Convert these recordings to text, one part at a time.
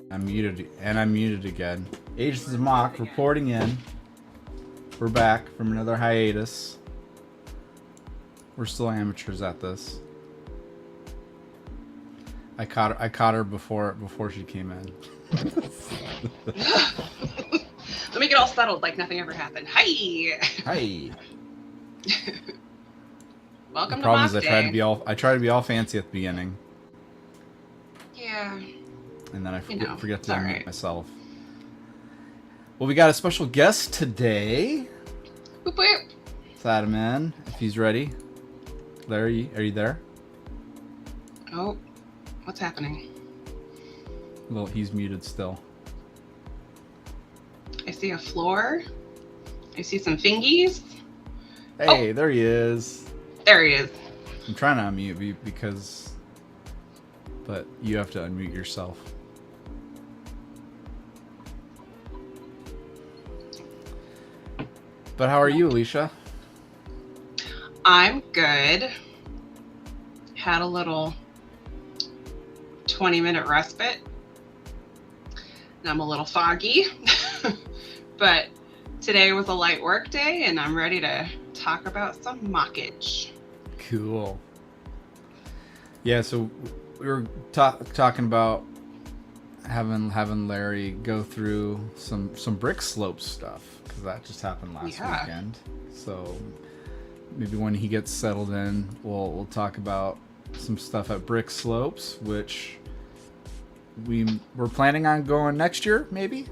I'm muted again. Aegis is Mock reporting in. We're back from another hiatus. We're still amateurs at this. I caught her before she came in. Let me get all settled like nothing ever happened. Hi. Hi. Welcome the problem to is MOCday. I try to be all fancy at the beginning. Yeah. And then I forget to all unmute right. myself. Well, we got a special guest today. Boop, boop. Let's add him in if he's ready. Larry, are you there? Oh, what's happening? Well, he's muted still. I see a floor. I see some fingies. Hey, there he is. There he is. I'm trying to unmute you but you have to unmute yourself. But how are you, Alicia? I'm good. Had a little 20-minute respite. And I'm a little foggy. But today was a light work day, and I'm ready to talk about some mockage. Cool. Yeah, so we were talking about having Larry go through some brick slope stuff, because that just happened last weekend. So maybe when he gets settled in, we'll talk about some stuff at brick slopes, which we're planning on going next year. Maybe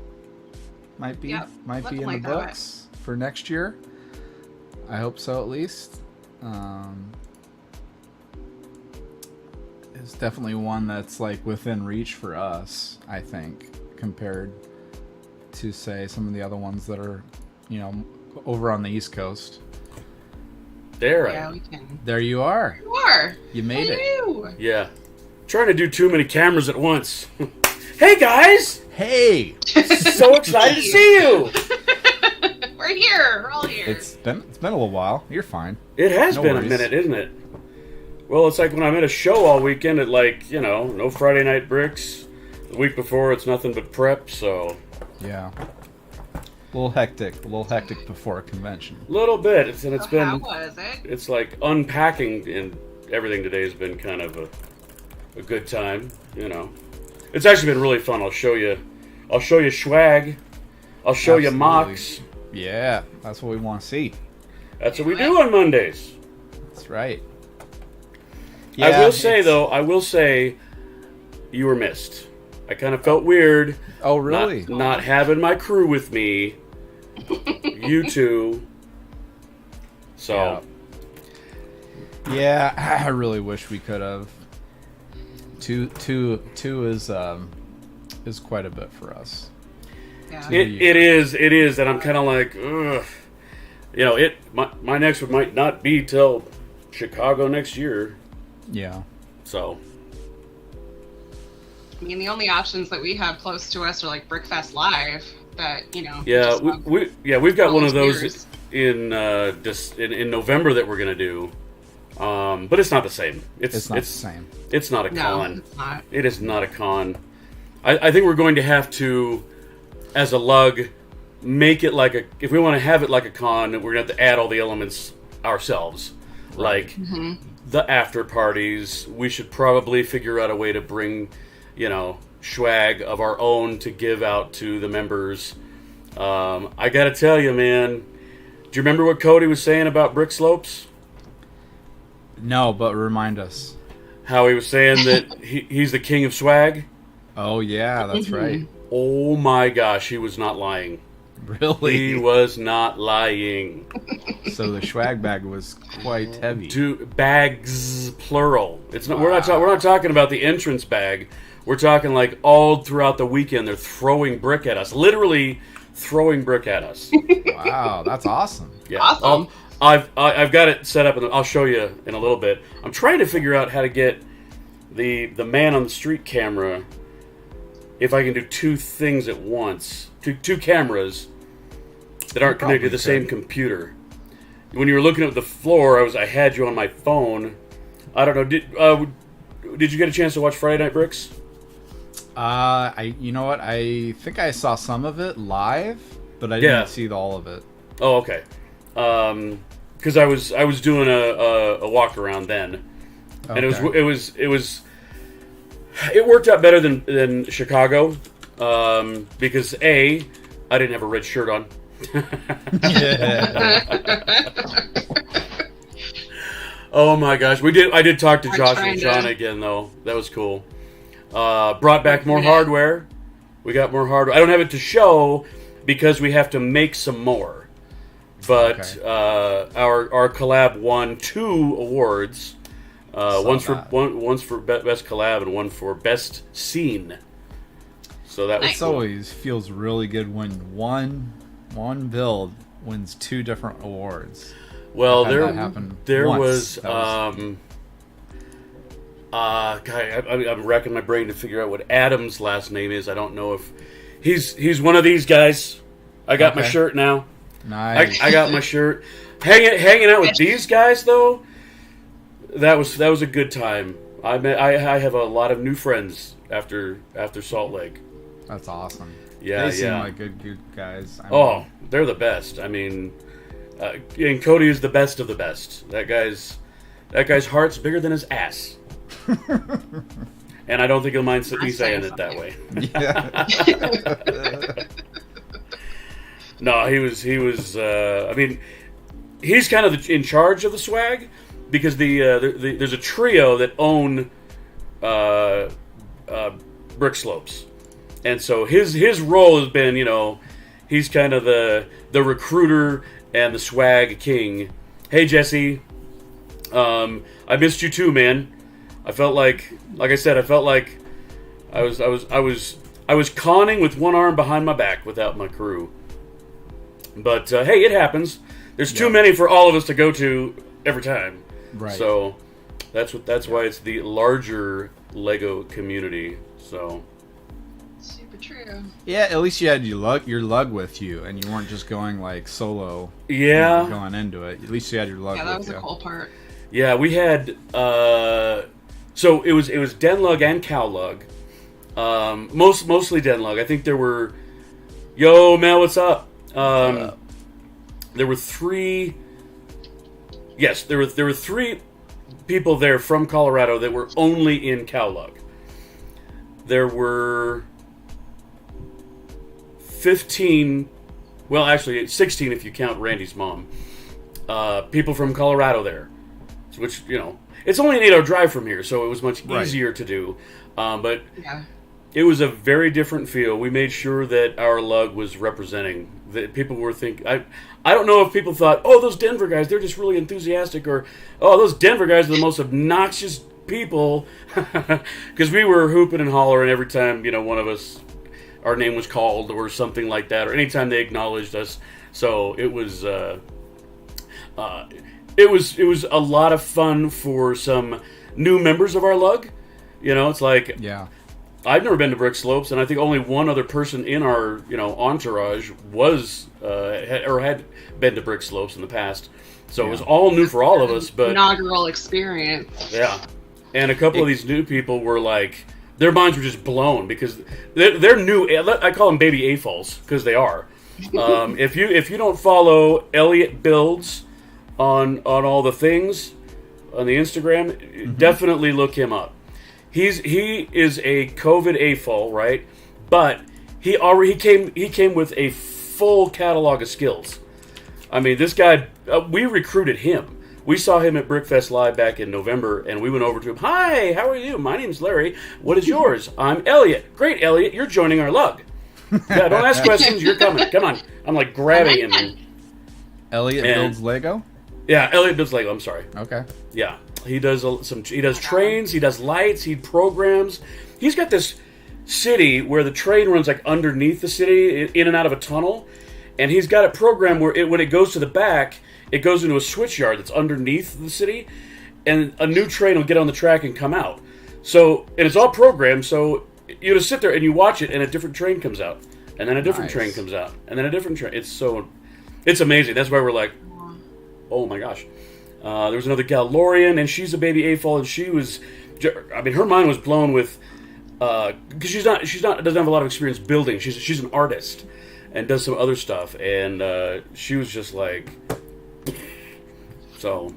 might be in the books for next year. I hope so, at least. It's definitely one that's like within reach for us, I think, compared to say some of the other ones that are, over on the East Coast. There you are. You are. You made it. Yeah. Trying to do too many cameras at once. Hey guys! Hey! So excited to see you! We're here. We're all here. It's been a little while. You're fine. It has been a minute, isn't it? Well, it's like when I'm at a show all weekend at no Friday night bricks. The week before it's nothing but prep, so... Yeah. A little hectic before a convention. A little bit. How was it? It's like unpacking and everything today has been kind of a good time, It's actually been really fun. I'll show you swag. I'll show you mocks. Yeah, that's what we want to see. That's what we do on Mondays. That's right. Yeah, I will say you were missed. I kind of felt weird. Oh, really? Not having my crew with me. You two. So. Yeah, I really wish we could have. Two is quite a bit for us. Yeah. It is, and I'm kind of like, ugh. My next one might not be till Chicago next year. Yeah. So. I mean, the only options that we have close to us are like Brickfest Live. That Yeah, we've got one of those in November that we're gonna do. But it's not the same. It's not the same. It's not a con. No, it's not. It is not a con. I think we're going to have to, as a lug, make it like if we want to have it like a con, we're going to have to add all the elements ourselves. Like the after parties. We should probably figure out a way to bring, swag of our own to give out to the members. I got to tell you, man, do you remember what Cody was saying about brick slopes? No, but remind us. How he was saying that he's the king of swag? Oh, yeah, that's right. Oh, my gosh, he was not lying. Really? He was not lying. So the swag bag was quite heavy. Bags, plural. It's not. Wow. We're not talking about the entrance bag. We're talking like all throughout the weekend they're throwing brick at us. Literally throwing brick at us. Wow, that's awesome. Yeah. Awesome. I've got it set up, and I'll show you in a little bit. I'm trying to figure out how to get the man on the street camera, if I can do two things at once, two cameras that aren't connected to the same computer. When you were looking at the floor, I had you on my phone. I don't know. Did you get a chance to watch Friday Night Bricks? You know what? I think I saw some of it live, but I didn't see all of it. Oh, okay. Because I was doing a walk around then, and it worked out better than Chicago, because I didn't have a red shirt on. Oh my gosh, I did talk to Josh and John again though. That was cool. Brought back more hardware. We got more hardware. I don't have it to show because we have to make some more. But our collab won 2 awards. One's for best collab and one for best scene. So that was It always feels really good when one build wins 2 different awards. Well, there was God, I'm racking my brain to figure out what Adam's last name is. I don't know if he's one of these guys. I got my shirt now. Nice. I got my shirt. Hanging out with these guys though. That was a good time. I have a lot of new friends after Salt Lake. That's awesome. Yeah, they seem like good guys. They're the best. I mean, and Cody is the best of the best. That guy's heart's bigger than his ass. And I don't think he'll mind me saying it that way. Yeah. No, he was. I mean, he's kind of in charge of the swag because there's a trio that own Brick Slopes, and so his role has been, he's kind of the recruiter and the swag king. Hey Jesse, I missed you too, man. I felt like I said, I was conning with one arm behind my back without my crew. But hey, it happens. There's too many for all of us to go to every time. Right. So that's why it's the larger Lego community. So super true. Yeah, at least you had your lug with you, and you weren't just going like solo. Yeah. Going into it. At least you had your lug with you. Yeah, that was the cool part. Yeah, we had. So it was Den Lug and Cow Lug. Mostly Den Lug. I think there were. Yo, Mel, what's up? There were 3. Yes, there were 3 people there from Colorado that were only in Cow Lug. There were 15. Well, actually 16 if you count Randy's mom. People from Colorado there, which it's only an 8-hour drive from here, so it was much easier to do. But it was a very different feel. We made sure that our lug was representing. That people were thinking. I don't know if people thought, oh, those Denver guys, they're just really enthusiastic, or oh, those Denver guys are the most obnoxious people, because we were hooping and hollering every time one of us, our name was called or something like that, or anytime they acknowledged us. So it was a lot of fun for some new members of our lug. It's like I've never been to Brick Slopes, and I think only one other person in our entourage was had been to Brick Slopes in the past. So it was all new for all of us. But inaugural experience. Yeah, and a couple of these new people were like, their minds were just blown because they're new. I call them baby AFOLs because they are. If you don't follow Elliot Builds on all the things on the Instagram, definitely look him up. He is a COVID AFOL, right? But he came with a full catalog of skills. I mean, this guy, we recruited him. We saw him at Brickfest Live back in November, and we went over to him. Hi, how are you? My name's Larry. What is yours? I'm Elliot. Great, Elliot. You're joining our lug. Yeah, don't ask questions. You're coming. Come on. I'm like grabbing him. Elliot builds Lego? Yeah, Elliot builds Lego. I'm sorry. Okay. Yeah. He does he does trains, he does lights, he programs. He's got this city where the train runs like underneath the city, in and out of a tunnel, and he's got a program where when it goes to the back, it goes into a switch yard that's underneath the city, and a new train will get on the track and come out. So, and it's all programmed, so you just sit there and you watch it, and a different train comes out, and then a different train comes out, and then a different train. It's amazing. That's why we're like, oh my gosh. There was another gal, Lorian, and she's a baby AFOL, and she was, her mind was blown with because she's not doesn't have a lot of experience building. She's an artist and does some other stuff, and she was just like, so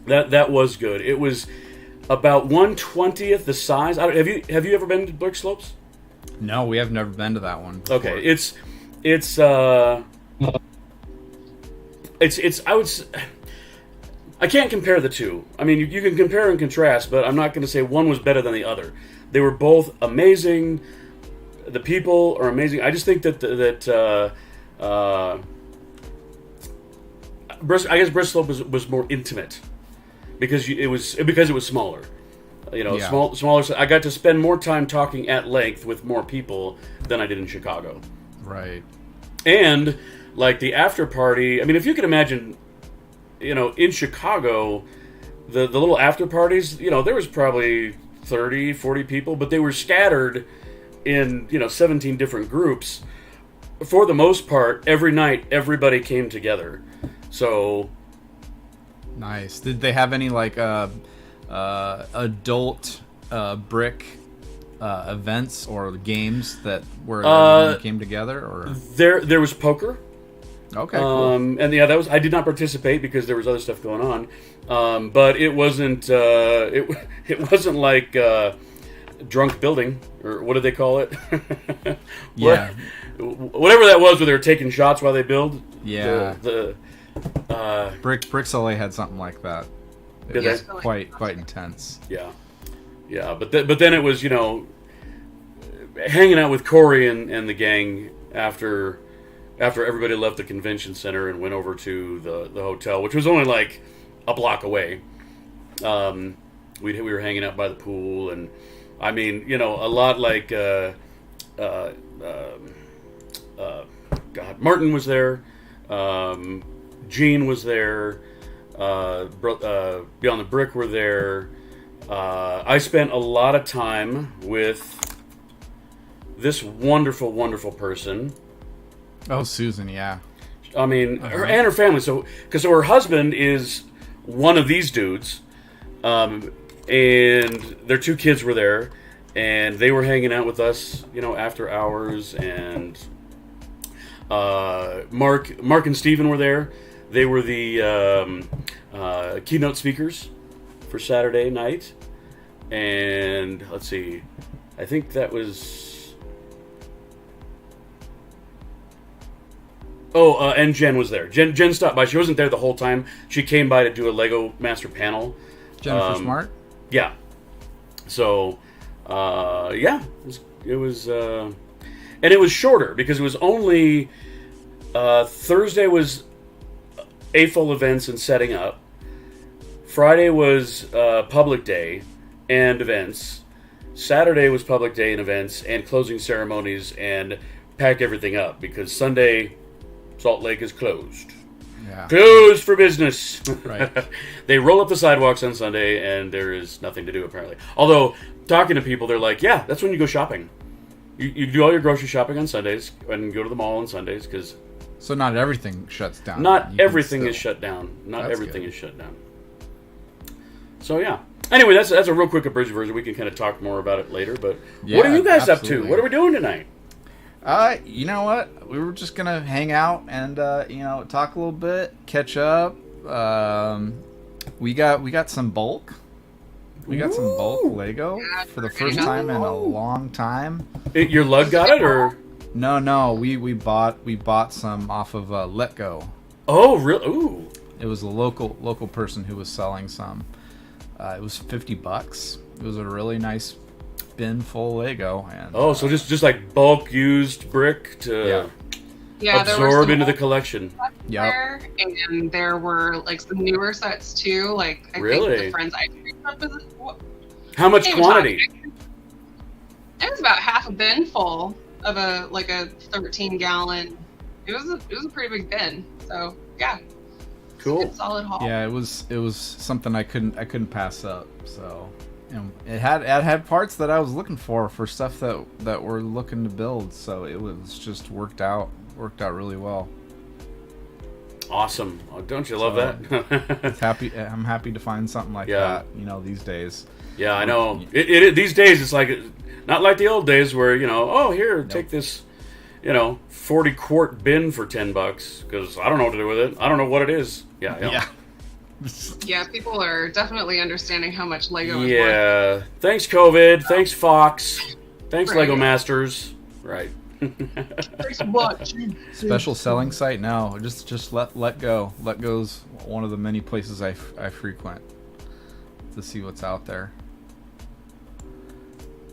that was good. It was about 1/20th the size. Have you ever been to Brick Slopes? No, we have never been to that one before. Okay, it's I can't compare the two. I mean, you can compare and contrast, but I'm not going to say one was better than the other. They were both amazing. The people are amazing. I just think that I guess Bristol was more intimate because it was smaller. You know, Yeah. smaller. I got to spend more time talking at length with more people than I did in Chicago. Right. And like the after party, I mean, if you can imagine, you know, in Chicago, the little after parties, you know, there was probably 30, 40 people, but they were scattered in, 17 different groups. For the most part, every night, everybody came together. So Nice. Did they have any like adult brick events or games that where everyone came together? Or there was poker. okay, cool. And yeah, I did not participate because there was other stuff going on. But it wasn't it wasn't like drunk building, or what did they call it? Yeah. Whatever that was, where they were taking shots while they build. Yeah. Brick. Brick Soleil had something like that. It Did was they? quite intense. Yeah. But then it was hanging out with Corey and the gang after everybody left the convention center and went over to the hotel, which was only like a block away. We were hanging out by the pool, and I mean, a lot like Martin was there, Gene was there, Beyond the Brick were there. I spent a lot of time with this wonderful, wonderful person. Oh, Susan, yeah. I mean, her and her family. So her husband is one of these dudes, and their two kids were there, and they were hanging out with us, after hours. And Mark and Steven were there. They were the keynote speakers for Saturday night. And let's see, I think that was. Oh, and Jen was there. Jen stopped by. She wasn't there the whole time. She came by to do a Lego Master panel. Jennifer Smart? Yeah. So, yeah. It was and it was shorter because it was only... Thursday was a full events and setting up. Friday was public day and events. Saturday was public day and events and closing ceremonies and pack everything up because Sunday... Salt Lake is closed. Yeah. Closed for business. Right. They roll up the sidewalks on Sunday, and there is nothing to do, apparently. Although, talking to people, they're like, yeah, that's when you go shopping. You do all your grocery shopping on Sundays, and go to the mall on Sundays, because... So not everything shuts down. Not You can everything still- is shut down. Not That's everything good. is shut down. So, yeah. Anyway, that's a real quick abridged version. We can kind of talk more about it later, but what are Yeah, you guys up to? absolutely. What are we doing tonight? You know what? We were just gonna hang out and talk a little bit, catch up. We got some bulk. We got some bulk Lego for the first time in a long time. Your lug got it, or... No, we bought some off of Let Go. Oh, really? Ooh. It was a local person who was selling some. It was $50. It was a really nice bin full Lego. And Oh, so just like bulk used brick to Yeah, there were absorb some into the old collection. sets Yep. there, and there were like some newer sets too. Like I Really? think the Friends Ice Cream Cup is. How much Hey, we're quantity? talking- It was about half a bin full of a 13-gallon. It was a pretty big bin. So yeah, Cool. good solid haul. yeah, it was something I couldn't pass up. So, it had parts that I was looking for stuff that we're looking to build. So it was just worked out really well. Awesome. Oh, don't you love So, that? I'm happy to find something like Yeah. that. These days. Yeah, I know. These days, it's like not like the old days where oh here, take this, 40-quart bin for $10 because I don't know what to do with it. I don't know what it is. Yeah. Yeah, people are definitely understanding how much Lego is worth. Yeah. Thanks, COVID. Thanks, Fox. Thanks, Right. Lego Masters. Right. Thanks much. Special selling site? No, just let go. Let go's one of the many places I frequent to see what's out there.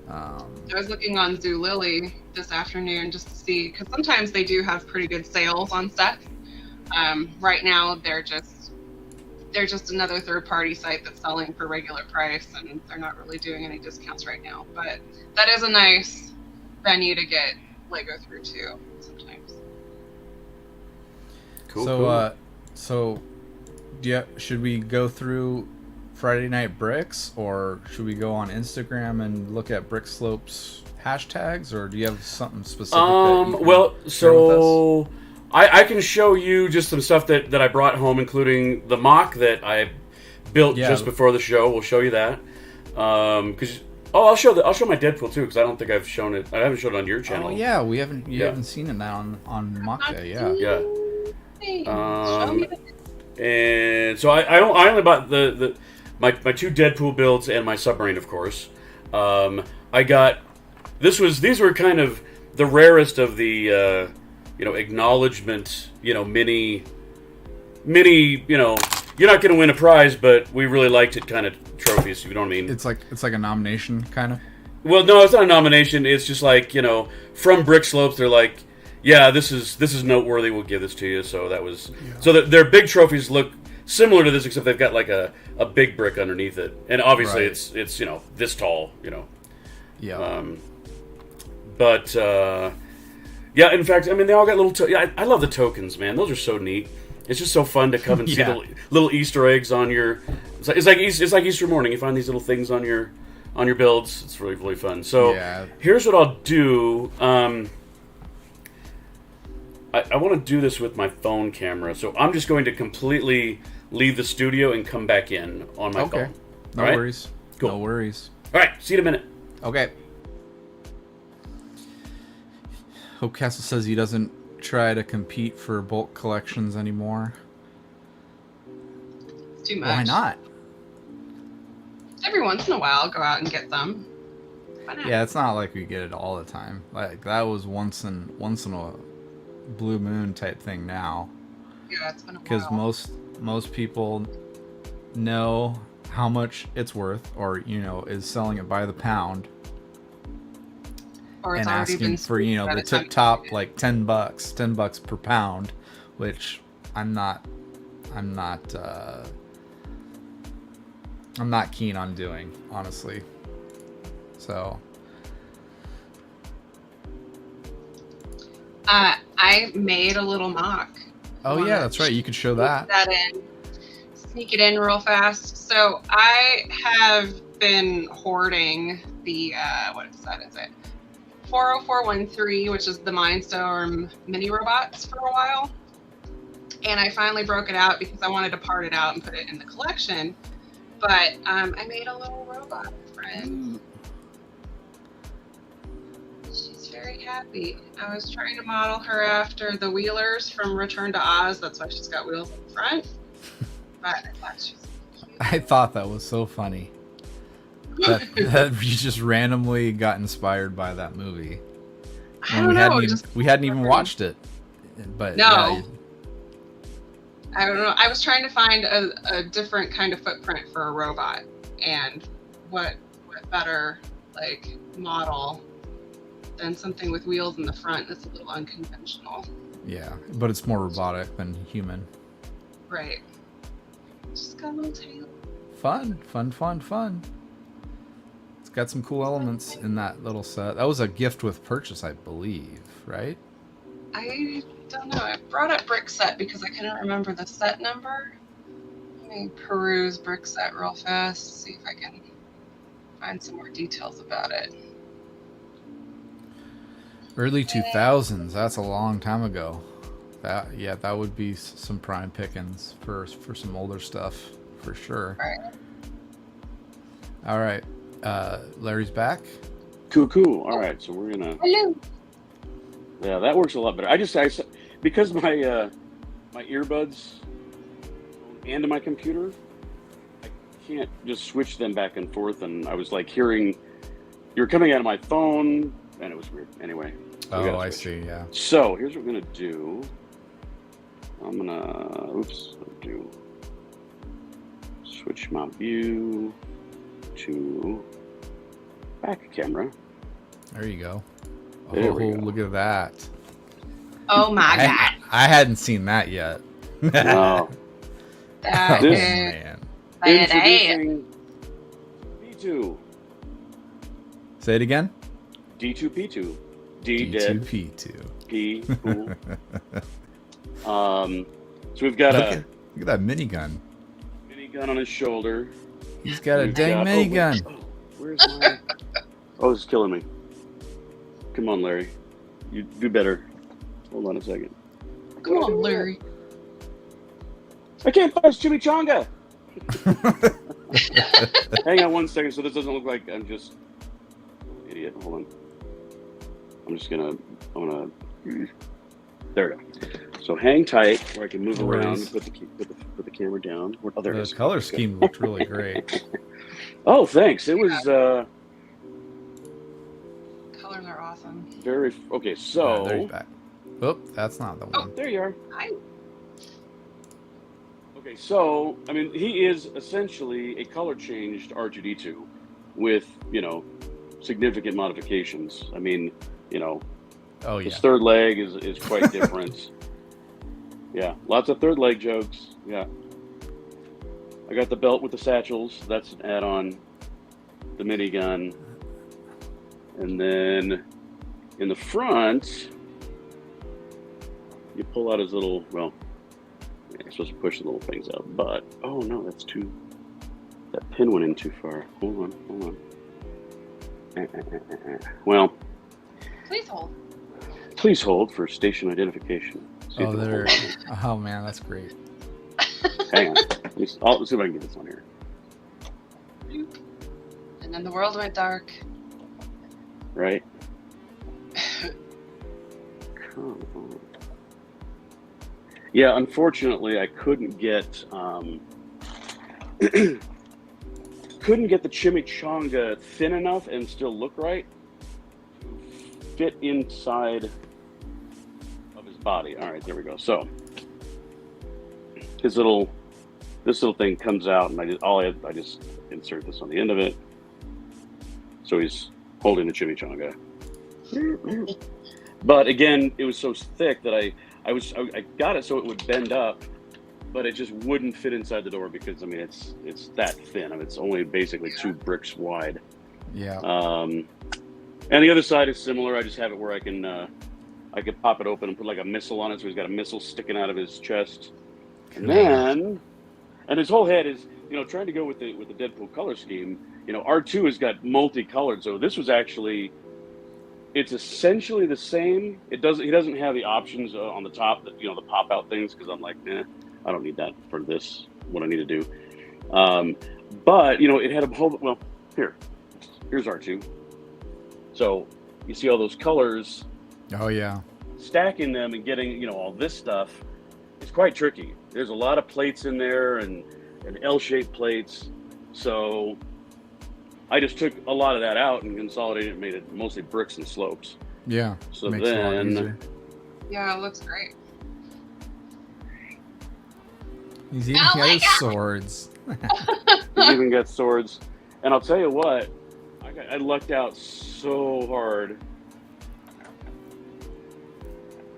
I was looking on Zulily this afternoon just to see, because sometimes they do have pretty good sales on stuff. Right now, they're just another third-party site that's selling for regular price, and they're not really doing any discounts right now. But that is a nice venue to get Lego through too sometimes. Cool. So, should we go through Friday Night Bricks, or should we go on Instagram and look at Brick Slopes hashtags, or do you have something specific? Well, so I can show you just some stuff that I brought home, including the mock that I built just before the show. We'll show you that. I'll show my Deadpool too, because I don't think I've shown it. I haven't shown it on your channel. Oh yeah, we haven't. You haven't seen it now on MOCday. Yeah. And so I only bought my two Deadpool builds and my submarine, of course. I got these were kind of the rarest of the acknowledgement mini you're not going to win a prize, but we really liked it kind of trophies, if you know what I mean. It's like a nomination kind of. Well, no, it's not a nomination. It's just like from Brick Slopes, they're like, yeah, this is noteworthy. We'll give this to you. So that was so that their big trophies look similar to this, except they've got like a big brick underneath it, and obviously it's this tall, Yeah. But yeah, in fact, I mean they all got little. I love the tokens, man. Those are so neat. It's just so fun to come and see the little Easter eggs on your. It's like Easter morning. You find these little things on your builds. It's really, really fun. So here's what I'll do. I want to do this with my phone camera, so I'm just going to completely leave the studio and come back in on my phone. No worries. Cool. No worries. All right, see you in a minute. Okay. Hope Castle says he doesn't try to compete for bulk collections anymore. It's too much. Why not? Every once in a while, go out and get some. Why not? Yeah, it's not like we get it all the time. Like that was once in a blue moon type thing now. Yeah, it's been a while. Because most people know how much it's worth, or is selling it by the pound. Or it's and already asking been for the tip top like $10 per pound, which I'm not keen on doing, honestly. So I made a little mock. oh yeah, that's right, you could show that Sneak it in real fast. So I have been hoarding the what is it 40413, which is the Mindstorm mini robots, for a while, and I finally broke it out because I wanted to part it out and put it in the collection. But I made a little robot friend. She's very happy. I was trying to model her after the Wheelers from Return to Oz. That's why she's got wheels in front. But I thought she was cute. I thought that was so funny. That you just randomly got inspired by that movie. I don't know. We hadn't even watched it. But no. Yeah, I don't know. I was trying to find a different kind of footprint for a robot, and what better model than something with wheels in the front that's a little unconventional. yeah, but it's more robotic than human. Right. Just got a little tail. Fun. It's got some cool elements in that little set. That was a gift with purchase, I believe, right? I don't know. I brought up Brick Set because I couldn't remember the set number. Let me peruse Brick Set real fast, see if I can find some more details about it. Early 2000s. That's a long time ago. That would be some prime pickings for some older stuff for sure. Right. All right. Larry's back. Cool. All right, so we're gonna. Hello. Yeah, that works a lot better. Because my my earbuds and my computer, I can't just switch them back and forth. And I was like hearing you were coming out of my phone, and it was weird. Anyway. Oh, I see. Yeah. So here's what we're gonna do. I'm gonna do switch my view to back camera. There you go. There we go. Look at that. Oh my god. I hadn't seen that yet. No. That This- is Man. badass. Introducing D2. Say it again. D2P2. D dead. D2P2. P cool. So we've got Look a at that minigun. minigun on his shoulder. He's got a We've dang got- minigun. Where's my? Oh, this is killing me. Come on, Larry. You do better. Hold on a second. Come on, Larry. I can't find his chimichanga. Hang on 1 second, so this doesn't look like I'm just an idiot. Hold on. I'm gonna. There we go. So hang tight, where I can move No around worries. and put the camera down. Oh, there it The is. color scheme looked really great. Oh, thanks. It was Colors are awesome. very okay. Yeah, So there he's back. Oh, that's not the one. there you are. Hi. Okay, so I mean, he is essentially a color changed R2D2 with significant modifications. I mean, Oh yeah. his third leg is quite different. Yeah, lots of third leg jokes. Yeah, I got the belt with the satchels. That's an add-on. The minigun, and then in the front, you pull out his little. Well, you're supposed to push the little things out, but oh no, that's too. That pin went in too far. Hold on. Well, please hold for station identification. See if Oh, it'll there. hold. Oh man, that's great. Hang on. Let's see if I can get this on here. And then the world went dark. Right? Come on. Yeah, unfortunately, I couldn't get couldn't get the chimichanga thin enough and still look right to fit inside of his body. All right, there we go. So this little thing comes out, and I just insert this on the end of it. So he's holding the chimichanga. But again, it was so thick that I got it so it would bend up, but it just wouldn't fit inside the door because I mean it's that thin. I mean, it's only basically 2 bricks wide. Yeah. And the other side is similar. I just have it where I can pop it open and put like a missile on it, so he's got a missile sticking out of his chest. And then, and his whole head is trying to go with the Deadpool color scheme. R2 has got multicolored, so this was actually. It's essentially the same. He doesn't have the options on the top, the pop out things, because I'm like, I don't need that for this. What I need to do, but it had a whole. Well, here's R2. So you see all those colors. Oh yeah. Stacking them and getting all this stuff is quite tricky. There's a lot of plates in there and L-shaped plates. So I just took a lot of that out and consolidated it and made it mostly bricks and slopes. Yeah. So Makes it a lot then, easier. Yeah, it looks great. He's even Oh got my his God. swords. he's even got swords. And I'll tell you what, I lucked out so hard.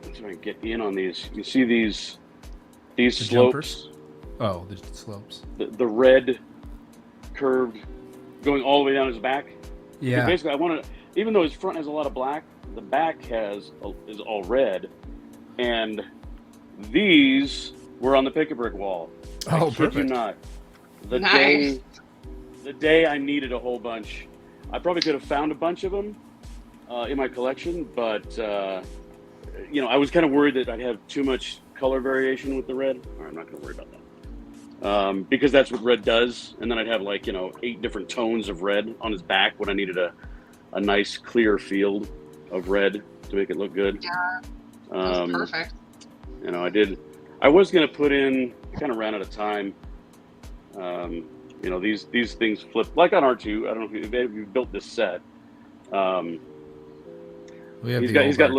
Let's see if I can get in on these. You see these The slopes? jumpers? Oh, the slopes. The red curved going all the way down his back. Yeah. Basically, I wanted, even though his front has a lot of black, the back is all red, and these were on the pick-a-brick wall. Oh, I kid you perfect. not. Nice. The day I needed a whole bunch, I probably could have found a bunch of them in my collection, but I was kind of worried that I'd have too much color variation with the red. All right, I'm not going to worry about that. because that's what red does. And then I'd have like 8 different tones of red on his back when I needed a nice clear field of red to make it look good. Yeah, that's perfect. I was gonna put in. I kind of ran out of time. These things flip like on R2. I don't know if you've built this set. He's got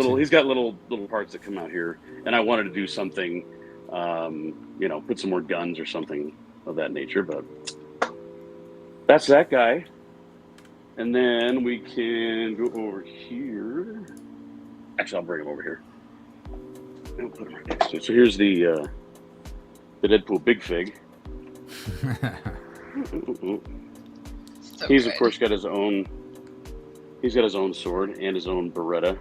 little parts that come out here, and I wanted to do something, put some more guns or something of that nature. But that's that guy, and then we can go over here. Actually, I'll bring him over here. I'll put him right next to it. So here's the Deadpool Big Fig. So He's good. of course got his own. He's got his own sword and his own Beretta.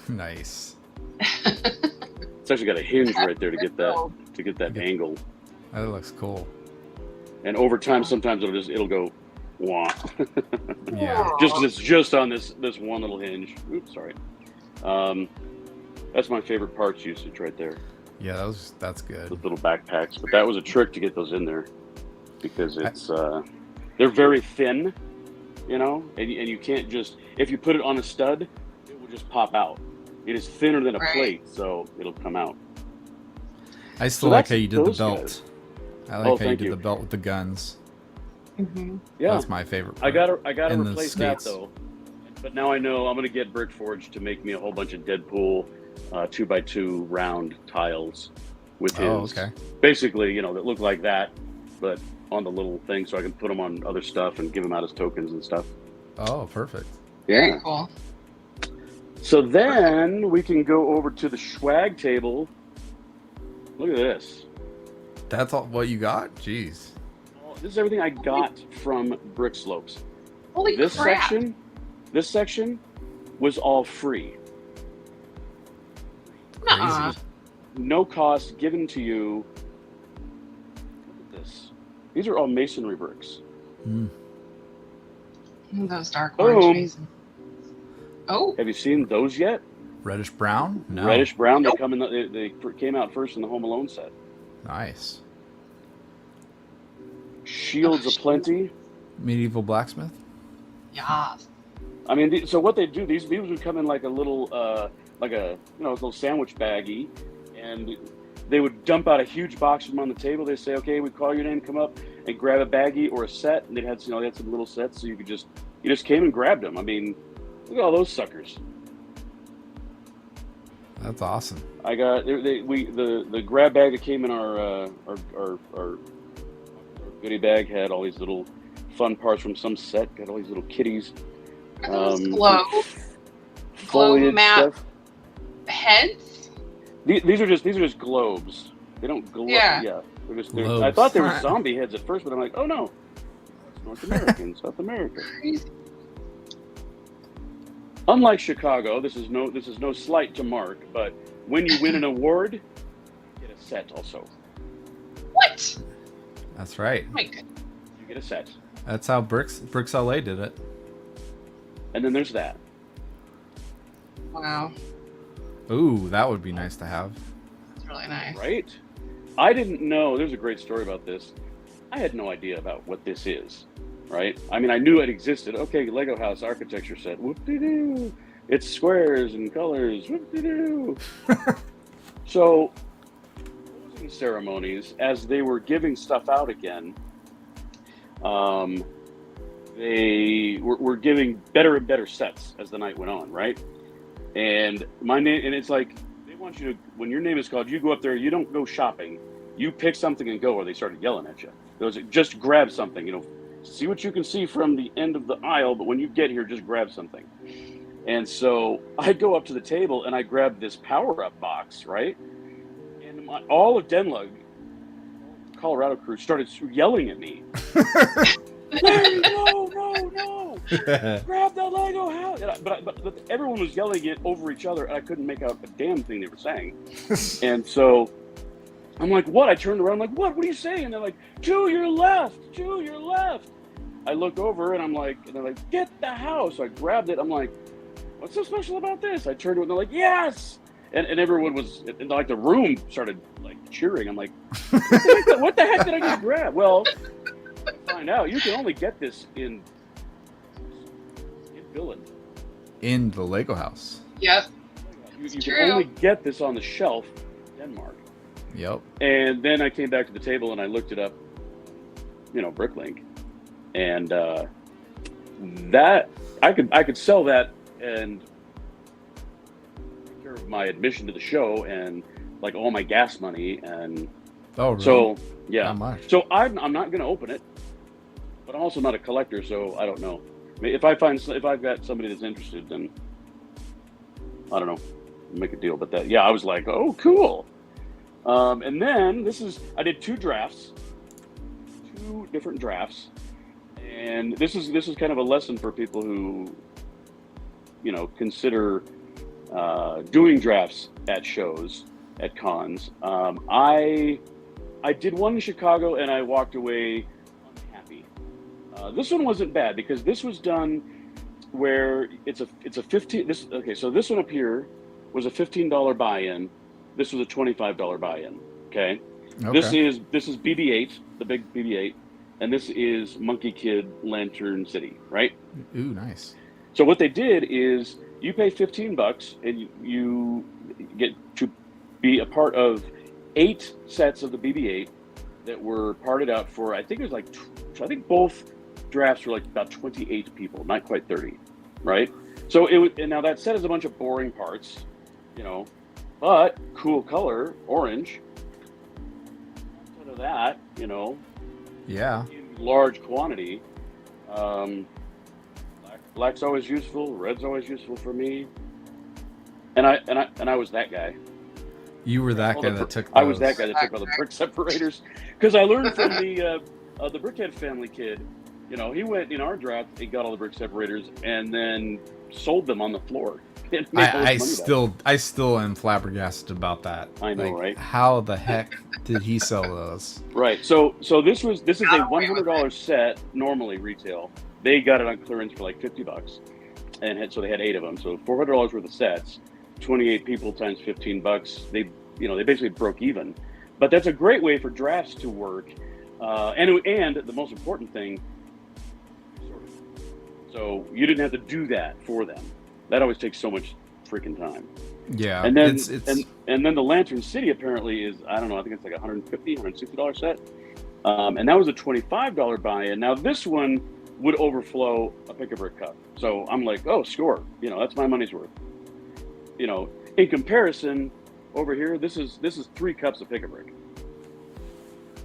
Nice. It's actually got a hinge right there to get that angle. That looks cool. And over time, sometimes it'll go, wah. Yeah. Just 'cause it's just on this one little hinge. Oops, sorry. That's my favorite parts usage right there. Yeah, that's good. Those little backpacks, but that was a trick to get those in there because it's they're very thin, and you can't just, if you put it on a stud, it will just pop out. It is thinner than a plate, so it'll come out. I still like how you did the belt. Guys. I like how you thank did you. the belt with the guns. Mm-hmm. Yeah, That's my favorite part. I gotta And the replace that skates. though. But now I know I'm gonna get Brick Forge to make me a whole bunch of Deadpool 2x2 round tiles with his. Oh, okay. Basically, that look like that, but on the little thing, so I can put them on other stuff and give them out as tokens and stuff. Oh, perfect. Very cool. So then we can go over to the swag table. Look at this. That's all what you got? Jeez. This is everything I got from Brick Slopes. Holy crap. This section was all free. Nuh-uh. No cost given to you. Look at this. These are all masonry bricks. Mm. Those dark Boom. orange masons. Oh, Have you seen those yet? Reddish brown? No. Reddish brown. Nope. They came out first in the Home Alone set. Nice. Shields aplenty. Medieval blacksmith? yeah. I mean, so what they do, these would come in like a little, little sandwich baggie, and they would dump out a huge box from on the table. They say, okay, we call your name, come up and grab a baggie or a set, and they had some little sets, so you just came and grabbed them. I mean, look at all those suckers. That's awesome. I got the grab bag that came in our goodie bag had all these little fun parts from some set. Got all these little kitties. Are those glow Foliage map stuff. heads? These are just globes. They don't glow. Yeah. They're just, Globes. I thought they were zombie heads at first, but I'm like, oh no, it's North American, South America. Crazy. Unlike Chicago, this is no slight to Mark, but when you win an award, you get a set also. What? That's right. Oh my goodness. You get a set, That's how Bricks LA did it. and then there's that. Wow. Ooh, that would be nice to have. That's really nice. Right? I didn't know. There's a great story about this. I had no idea about what this is. Right? I mean, I knew it existed. Okay, Lego house architecture set. Whoop-de-doo. It's squares and colors. Whoop-de-doo. So, closing ceremonies, as they were giving stuff out again, they were giving better and better sets as the night went on, right? And my name, and it's like, they want you to, when your name is called, you go up there, you don't go shopping. You pick something and go, or they started yelling at you. Those just grab something, see what you can see from the end of the aisle, but when you get here, just grab something. And so I go up to the table and I grab this power-up box, right? And all of Denlug, Colorado crew, started yelling at me. Larry, no! Grab the Lego house! But everyone was yelling it over each other, and I couldn't make out a damn thing they were saying. And so I'm like, what? I turned around, I'm like, what? What are you saying? And they're like, to your left! I look over, and I'm like, and they're like, get the house! So I grabbed it. I'm like, what's so special about this? I turned to it, and they're like, yes! and everyone was, and like the room started like cheering. I'm like, what the heck did I just grab? Well, find out you can only get this in Finland. In the Lego house. Yep. You True. can only get this on the shelf in Denmark. Yep. And then I came back to the table and I looked it up, Bricklink, and that I could sell that and take care of my admission to the show and like all my gas money and Oh, really? so yeah. How much? So I'm not going to open it, but I'm also not a collector, so I don't know. I mean, if I've got somebody that's interested, then I don't know, make a deal. But I was like, oh, cool. And then I did 2 different drafts, and this is kind of a lesson for people who, consider doing drafts at shows, at cons. I did one in Chicago, and I walked away unhappy. This one wasn't bad because this was done where it's a 15. So this one up here was a $15 buy-in. This was a $25 buy-in. Okay. This is BB-8, the big BB-8, and this is Monkey Kid Lantern City, right? Ooh, nice. So what they did is you pay $15 and you get to be a part of 8 sets of the BB-8 that were parted out for, I think it was both drafts were like about 28 people, not quite 30, right? So and now that set is a bunch of boring parts, but cool color, orange. Instead of that, Yeah. in large quantity. Black's always useful. Red's always useful for me. And I was that guy. You were that guy that took those. I was that guy that took all the brick separators because I learned from the Brickhead family kid. He went in our draft. He got all the brick separators and then sold them on the floor. I still am flabbergasted about that. I know, right? How the heck did he sell those? Right. So this is a $100 set normally retail. They got it on clearance for like $50, and so they had 8 of them. So $400 worth of sets, 28 people times $15. They basically broke even. But that's a great way for drafts to work. And the most important thing, so you didn't have to do that for them. That always takes so much freaking time. Yeah. And then and then the Lantern City apparently is, I don't know, I think it's like $150, $160 set. And that was a $25 buy-in. Now this one would overflow a Pick-a-Brick cup. So I'm like, oh, score. That's my money's worth. In comparison, over here, this is 3 cups of Pick-a-Brick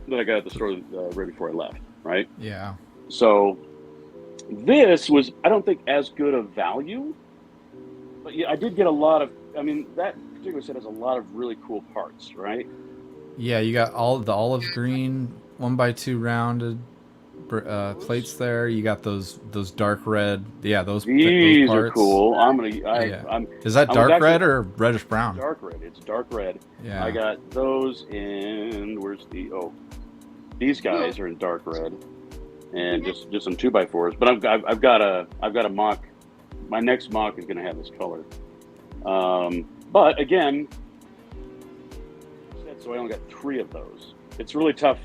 that I got at the store right before I left, right? Yeah. So this was, I don't think, as good of value, but yeah, I did get a lot of, that particular set has a lot of really cool parts, right? Yeah, you got all the olive green 1x2 rounded plates there. You got those dark red. Yeah, those These parts are cool. Is that dark red or reddish brown? Dark red. It's dark red. Yeah. I got those in, these guys are in dark red, and just some 2x4s. But I've got a mock. My next mock is going to have this color. But again, so I only got 3 of those. It's really tough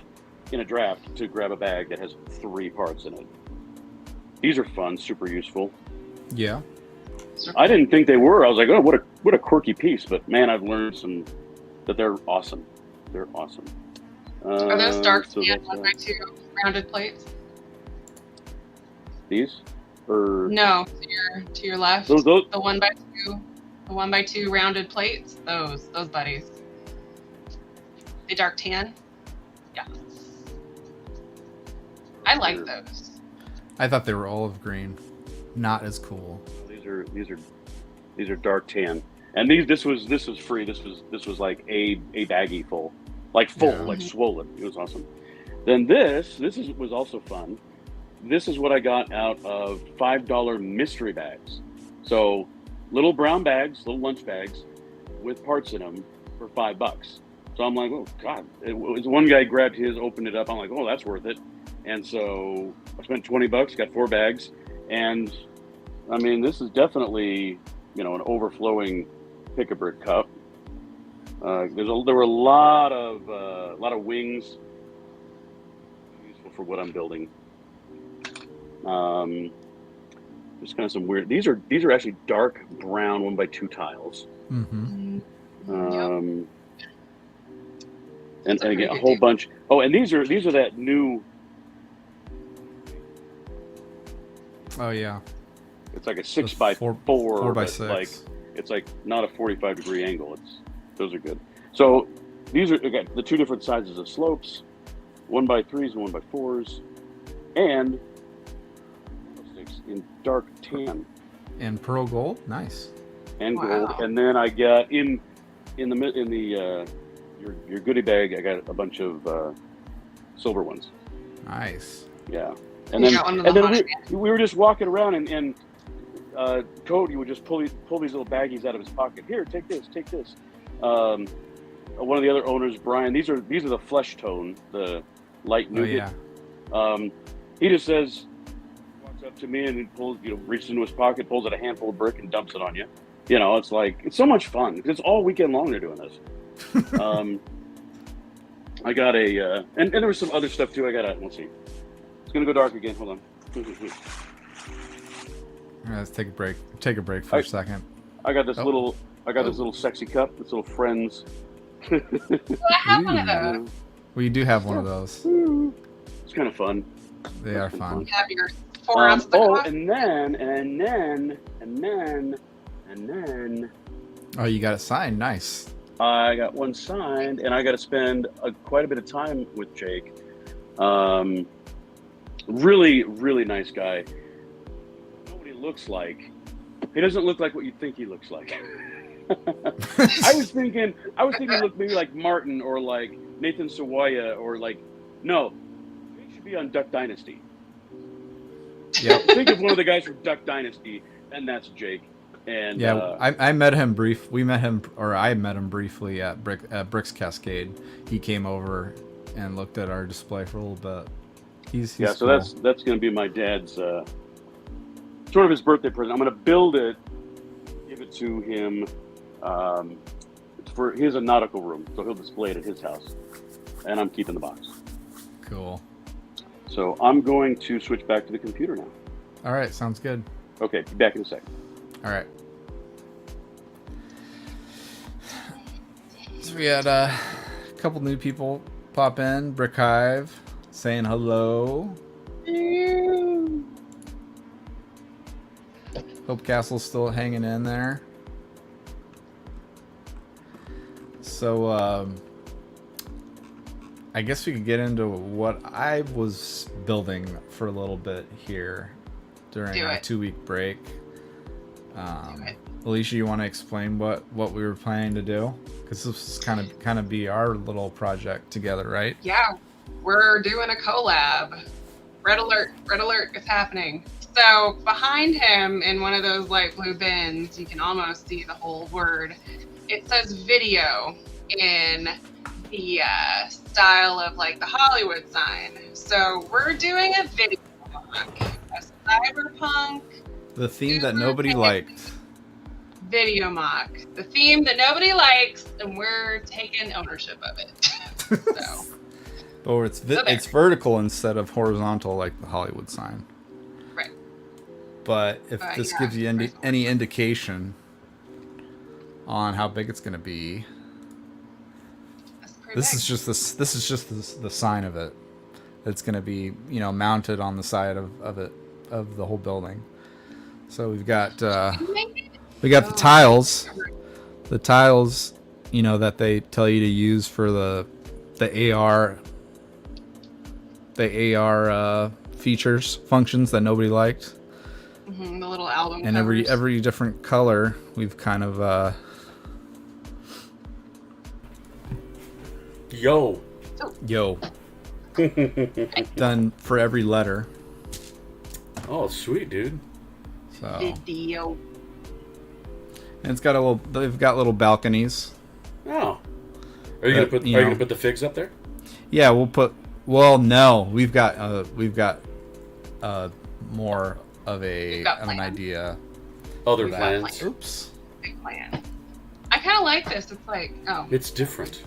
in a draft to grab a bag that has 3 parts in it. These are fun, super useful. Yeah. I didn't think they were. I was like, oh, what a quirky piece. But man, I've learned that they're awesome. They're awesome. Are those dark 1x2 rounded plates? These? Or no, to your left. Those? The 1x2 rounded plates. Those buddies. They dark tan. Yeah. I like those. I thought they were olive green. Not as cool. These are dark tan. And this was free. This was like a baggie full. Like full, like swollen. It was awesome. Then this was also fun. This is what I got out of $5 mystery bags. So little brown bags, little lunch bags with parts in them for $5. So I'm like, oh God. One guy grabbed his, opened it up. I'm like, oh, that's worth it. And so I spent $20, got 4 bags. And this is definitely, an overflowing Pick-a-Brick cup. There were a lot of wings, useful for what I'm building. Just kind of some weird. These are actually dark brown 1x2 tiles. Mm-hmm. And again a whole bunch. Oh, and these are that new. Oh yeah. It's like a 6x4, 4x6. Like it's like not a 45-degree angle. Those are good. So these are again the two different sizes of slopes, 1x3s and 1x4s, and in dark tan and pearl gold, nice. And gold, and then I got in the your goodie bag. I got a bunch of silver ones. Nice. Yeah, and then we were just walking around, and Cody would just pull these little baggies out of his pocket. Here, take this, take this. One of the other owners, Brian. These are the flesh tone, the light nougat. Oh, yeah. He just says, walks up to me and he pulls, reaches into his pocket, pulls out a handful of brick and dumps it on you. It's like, it's so much fun. It's all weekend long they're doing this. I got and there was some other stuff too. Let's see. It's going to go dark again. Hold on. All right, let's take a break. Take a break for a second. I got this little sexy cup, this little Friends. I have one of those. Well, you do have one of those. It's kind of fun. They are fun. You have your 4 ounces of coffee. and then. Oh, you got it signed. Nice. I got one signed, and I got to spend quite a bit of time with Jake. Really, really nice guy. I don't know what he looks like. He doesn't look like what you think he looks like. I was thinking he looked maybe like Martin or like Nathan Sawaya or like, no, he should be on Duck Dynasty. Yeah. Think of one of the guys from Duck Dynasty, and that's Jake. And yeah, I met him I met him briefly at Bricks Cascade. He came over and looked at our display for a little bit. He's so cool. that's going to be my dad's sort of his birthday present. I'm going to build it, give it to him. He has a nautical room, so he'll display it at his house, and I'm keeping the box. Cool. So I'm going to switch back to the computer now. All right, sounds good. Okay, be back in a second. All right. So we had a couple new people pop in. Brick Hive saying hello. Hope Castle's still hanging in there. So I guess we could get into what I was building for a little bit here during our 2-week break. Alicia, you want to explain what we were planning to do? Because this is kind of be our little project together, right? Yeah, we're doing a collab. Red alert, it's happening. So behind him in one of those light blue bins, you can almost see the whole word. It says video in the style of like the Hollywood sign. So we're doing a video mock, a cyberpunk. The theme that nobody liked. Video mock. The theme that nobody likes, and we're taking ownership of it. So. Or it's vertical instead of horizontal like the Hollywood sign. Right. But if this gives you any indication on how big it's going to be, this is just the sign of it. It's going to be mounted on the side of the whole building. So we've got the tiles, that they tell you to use for the AR features, functions that nobody liked. Mm-hmm, the little album and covers. every different color we've kind of Yo. done for every letter. Oh, sweet, dude. So Video. and it's got they've got little balconies. Oh. Are you gonna put the figs up there? Yeah, well, no, we've got more of an idea. Other plans. Oops. Big plan. I kind of like this. It's like, oh, It's different.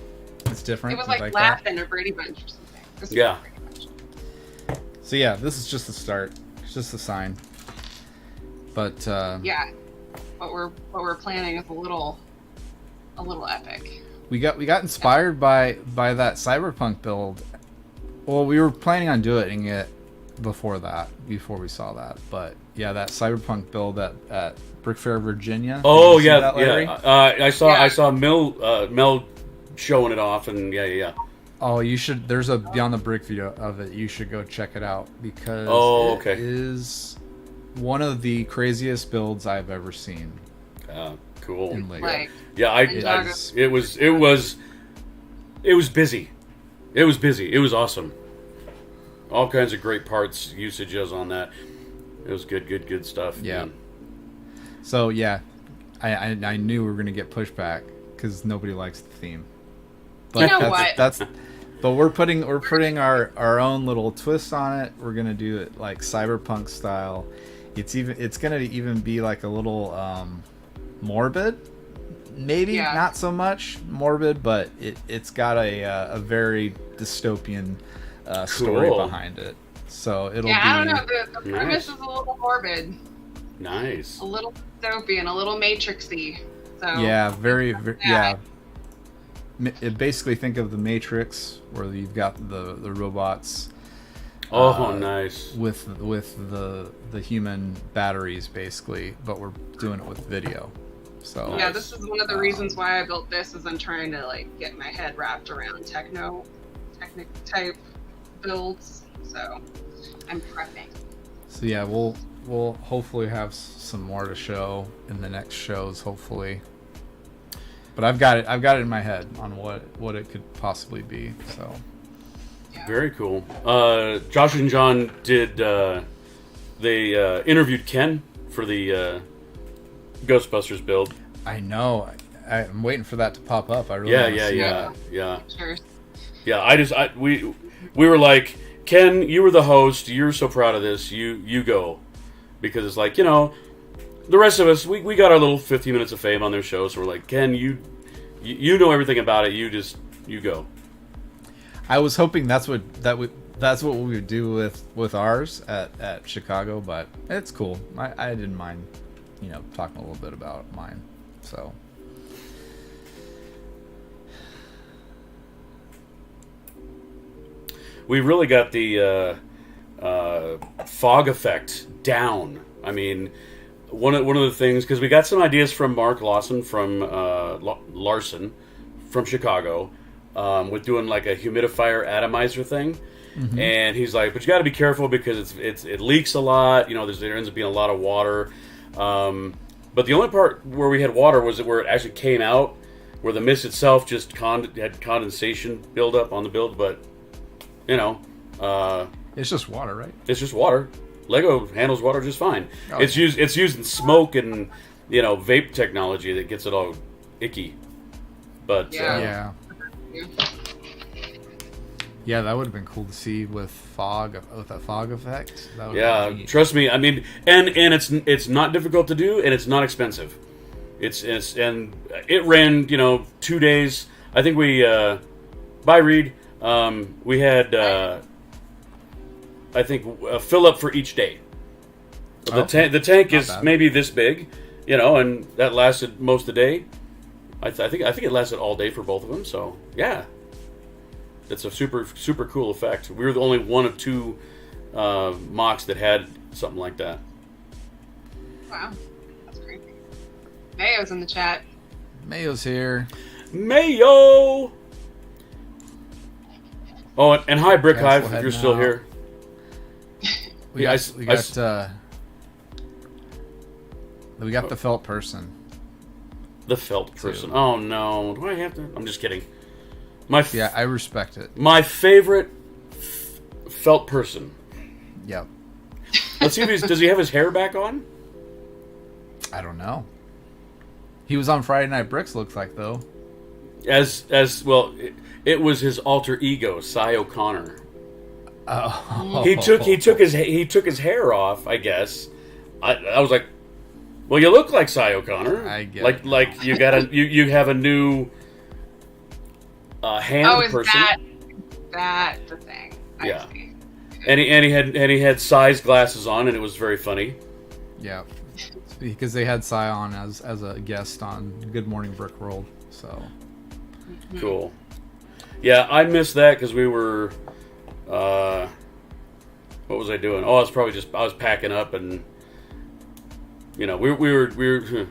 It's different. it was You like that? laughing a Brady Bunch or something. This was Yeah. a Brady Bunch. So yeah, this is just the start. It's just a sign. But Yeah, what we're planning is a little epic. we got inspired by that cyberpunk build. Well, we were planning on doing it before we saw that. But yeah, that cyberpunk build at Brick Fair, Virginia. Oh Did you see yeah, that, Larry? yeah. I saw Yeah. Mel showing it off, and yeah. Oh, you should. There's a Beyond the Brick video of it. You should go check it out because okay. it is one of the craziest builds I've ever seen Cool. in Lego. Like, Yeah, it was busy. It was busy. It was awesome. All kinds of great parts usages on that. It was good stuff. Yeah. Man. So yeah, I knew we were gonna get pushback because nobody likes the theme. But You know what? But we're putting our own little twist on it. We're gonna do it like cyberpunk style. It's gonna even be like a little morbid, maybe Yeah. not so much morbid, but it's got a very dystopian story Cool. behind it. So it'll yeah, be. I don't know. The premise Nice. is a little morbid, Nice. a little dystopian, a little matrixy. So Yeah, very Yeah. Basically, think of the Matrix, where you've got the robots. Oh, nice. With the human batteries, basically, but we're doing it with video. So Yeah, this is one of the reasons why I built this. Is I'm trying to like get my head wrapped around technic type builds. So I'm prepping. So yeah, we'll hopefully have some more to show in the next shows, hopefully. But I've got it in my head on what it could possibly be. So Yeah. Very cool. Josh and John did. They interviewed Ken for the Ghostbusters build. I know I'm waiting for that to pop up. I really Yeah, wanna see yeah. Sure. Yeah, we were like, Ken, you were the host. You're so proud of this. You go, because it's like, the rest of us, we got our little 15 minutes of fame on their show. So we're like, Ken, you know everything about it. You go. I was hoping that's what we would do with ours at Chicago, but it's cool. I didn't mind, talking a little bit about mine. So We really got the fog effect down. I mean, one of the things, because we got some ideas from Mark Lawson from Larson from Chicago, with doing like a humidifier atomizer thing. Mm-hmm. And he's like, but you got to be careful because it leaks a lot. There ends up being a lot of water. But the only part where we had water was where it actually came out, where the mist itself just had condensation buildup on the build. But it's just water, right? it's just water. Lego handles water just fine. Oh. It's using smoke and vape technology that gets it all icky. But Yeah. Yeah, that would have been cool to see with a fog effect. That would yeah, be neat. trust me. I mean, and it's not difficult to do, and it's not expensive. And it ran 2 days. I think we by Reed we had I think a fill up for each day. Okay. The tank Not is bad. maybe this big, and that lasted most of the day. I think it lasted all day for both of them. So yeah, it's a super cool effect. We were the only one of two mocks that had something like that. Wow, that's crazy. Mayo's in the chat. Mayo's here. Mayo. Oh, and hi Brick Guys, Hive we'll if head you're still now. here. We Yeah, got the felt person. The felt person. Two. Oh no, do I have to? I'm just kidding. Yeah, I respect it. My favorite felt person. Yep. Let's see if does he have his hair back on? I don't know. He was on Friday Night Bricks, looks like, though. As well, it was his alter ego, Cy O'Connor. Oh. He took his hair off, I guess. I was like, Well, you look like Cy O'Connor. I get like you got a you have a new hand Oh, is person. that the thing? Yeah. I see. And he had Cy's glasses on, and it was very funny. Yeah, because they had Cy on as a guest on Good Morning Brick World. So Cool. Yeah, I missed that because we were. What was I doing? Oh, I was packing up, and we were.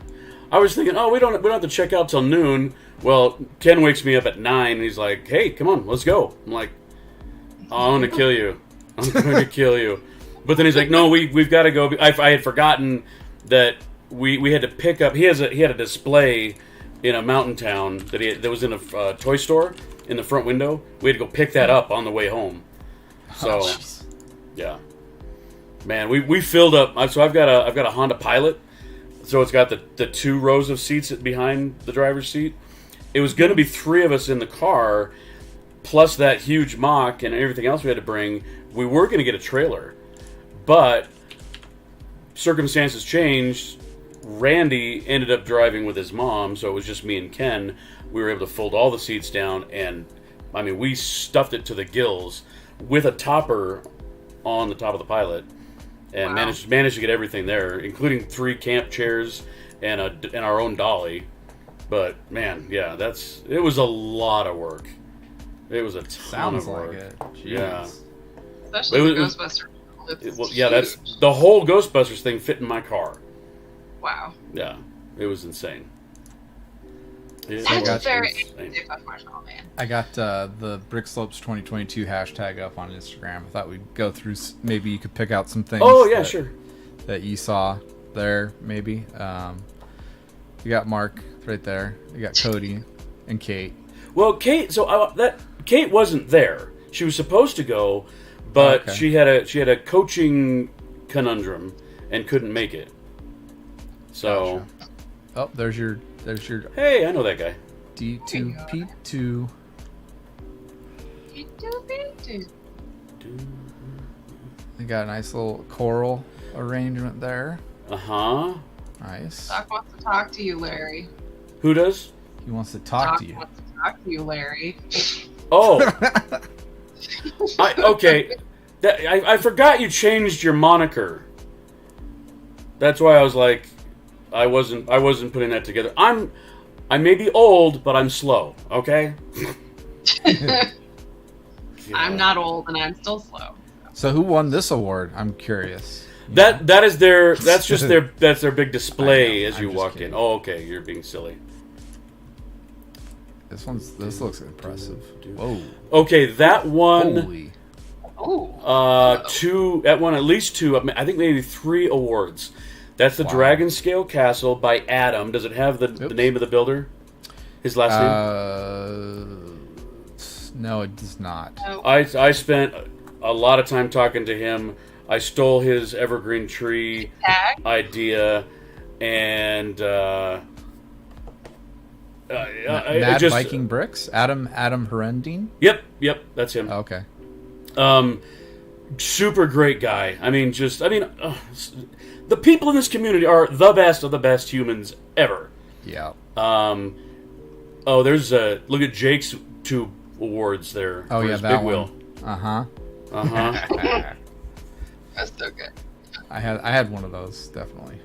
I was thinking, we don't have to check out till noon. Well, Ken wakes me up at 9, and he's like, "Hey, come on, let's go." I'm like, "I'm going to kill you. I'm going to kill you." But then he's like, "No, we've got to go." I had forgotten that we had to pick up. He had a display in a mountain town that was in a toy store in the front window. We had to go pick that up on the way home. So, yeah, man, we filled up. So I've got a Honda Pilot. So it's got the 2 rows of seats behind the driver's seat. It was going to be 3 of us in the car, plus that huge mock and everything else we had to bring. We were going to get a trailer, but circumstances changed. Randy ended up driving with his mom, so it was just me and Ken. We were able to fold all the seats down, and I mean, we stuffed it to the gills with a topper on the top of the Pilot, and managed to get everything there, including 3 camp chairs and our own dolly. But man, yeah, it was a lot of work. It was a ton of work. Sounds like it. Jeez. Yeah. Especially the Ghostbusters. Well, yeah, that's the whole Ghostbusters thing fit in my car. Wow. Yeah, it was insane. That's very marshmallow man. I got the Brick Slopes 2022 hashtag up on Instagram. I thought we'd go through. Maybe you could pick out some things. Oh yeah, sure. That you saw there, maybe. You got Mark right there. You got Cody and Kate. Well, Kate. So Kate wasn't there. She was supposed to go, but she had a coaching conundrum and couldn't make it. So. Gotcha. Oh, there's your. Hey, I know that guy. D2P2. They got a nice little choral arrangement there. Nice. Doc wants to talk to you, Larry. Who does? He wants to talk to you. Doc wants to talk to you, Larry. Oh. Okay. I forgot you changed your moniker. That's why I was like, I wasn't putting that together. I may be old, but I'm slow. Okay. I'm not old, and I'm still slow. So who won this award? I'm curious. That's just their big display as you walk in. Oh, okay, you're being silly. This looks impressive. Whoa. Okay, that one. Holy. That won at least 2. I think maybe 3 awards. That's the Dragon Scale Castle by Adam. Does it have the name of the builder? His last name? No, it does not. I spent a lot of time talking to him. I stole his evergreen tree idea, and Mad Viking Bricks? Adam Herendine? Yep, that's him. Oh, okay. Super great guy. The people in this community are the best of the best humans ever. Yeah. There's look at Jake's 2 awards there. Oh, for yeah, his that big one. wheel. That's so good. I had one of those, definitely.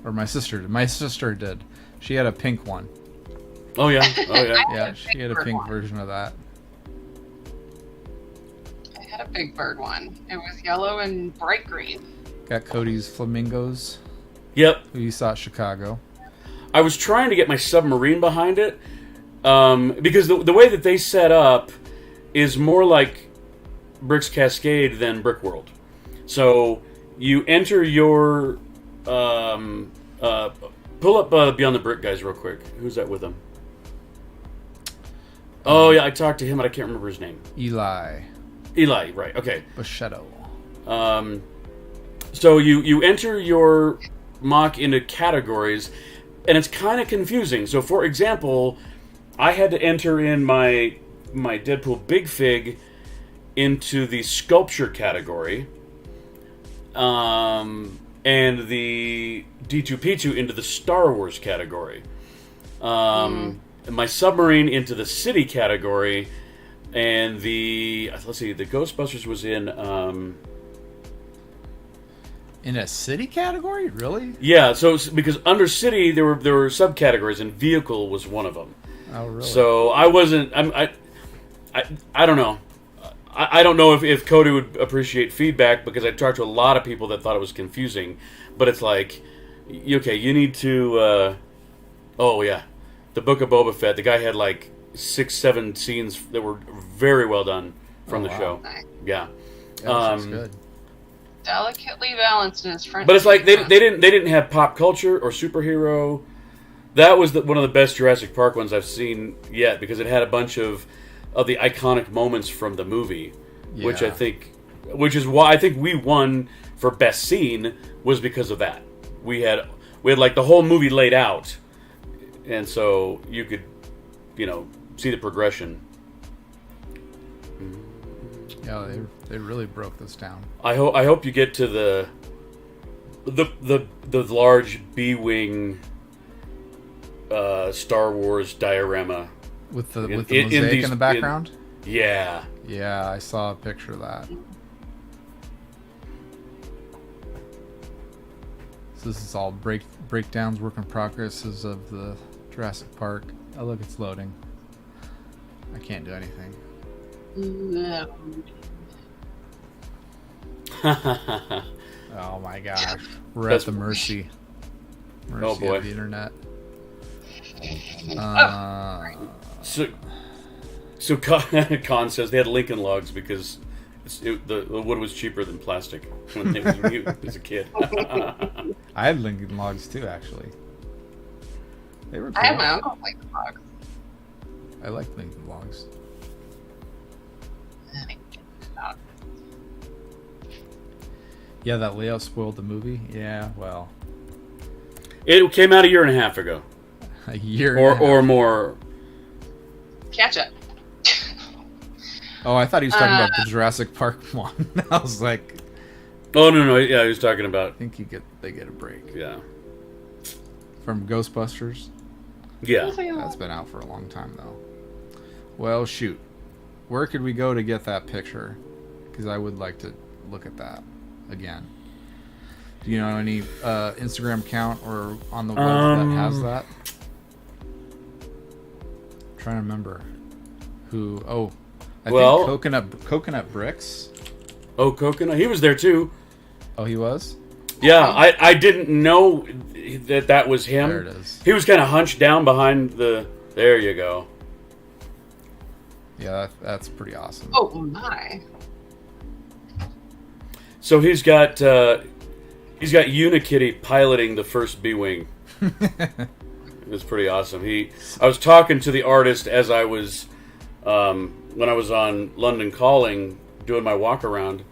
Or my sister did. My sister did. She had a pink one. Oh yeah. Yeah, she had a pink version of that. I had a Big Bird one. It was yellow and bright green. Got Cody's Flamingos. Yep. Who you saw at Chicago. I was trying to get my submarine behind it because the way that they set up is more like Bricks Cascade than Brick World. So you enter your pull up Beyond the Brick guys real quick. Who's that with them? Oh yeah, I talked to him, but I can't remember his name. Eli, right? Okay. Buschetto. So you enter your mock into categories, and it's kind of confusing. So, for example, I had to enter in my Deadpool Big Fig into the sculpture category. and the D2P2 into the Star Wars category. And my submarine into the city category, and the Ghostbusters was in a city category, really? Yeah, so because under city there were subcategories, and vehicle was one of them. Oh, really? So I wasn't. I don't know. I don't know if Cody would appreciate feedback, because I talked to a lot of people that thought it was confusing. But it's like, okay, you need to. Oh yeah, the Book of Boba Fett. The guy had like 6-7 scenes that were very well done from the show. Nice. Yeah, That's good. Delicately balanced in his front. but it's like they didn't have pop culture or superhero. That was one of the best Jurassic Park ones I've seen yet, because it had a bunch of the iconic moments from the movie, which is why I think we won for best scene, was because of that. We had like the whole movie laid out, and so you could, see the progression. Yeah, they really broke this down. I hope you get to the large B-wing Star Wars diorama With the mosaic in the background? Yeah. Yeah, I saw a picture of that. So this is all breakdowns, work in progresses of the Jurassic Park. Oh, look, it's loading. I can't do anything. No. Oh my gosh. We're at the mercy Oh, boy. of the internet. So Khan says they had Lincoln Logs because the wood was cheaper than plastic when they was new as a kid. I had Lincoln Logs too, actually. They were cool. I have my uncle Lincoln Logs. I like Lincoln Logs. Yeah, that layout spoiled the movie. Yeah, well, It came out a year and a half ago, a year or more. Catch up. Oh, I thought he was talking about the Jurassic Park one. I was like, Oh no, yeah, he was talking about. I think they get a break Yeah, from Ghostbusters. yeah. That's been out for a long time though. Well, shoot, where could we go to get that picture? Because I would like to look at that again. Do you know any Instagram account or on the web that has that? I'm trying to remember who. Oh, I think Coconut Bricks. Oh, Coconut, he was there too. Oh, he was. Yeah, I didn't know that was him. There it is. He was kind of hunched down behind the. There you go. Yeah, that's pretty awesome. Oh my. So he's got Unikitty piloting the first B-wing. It's pretty awesome. I was talking to the artist as I was when I was on London Calling doing my walk around,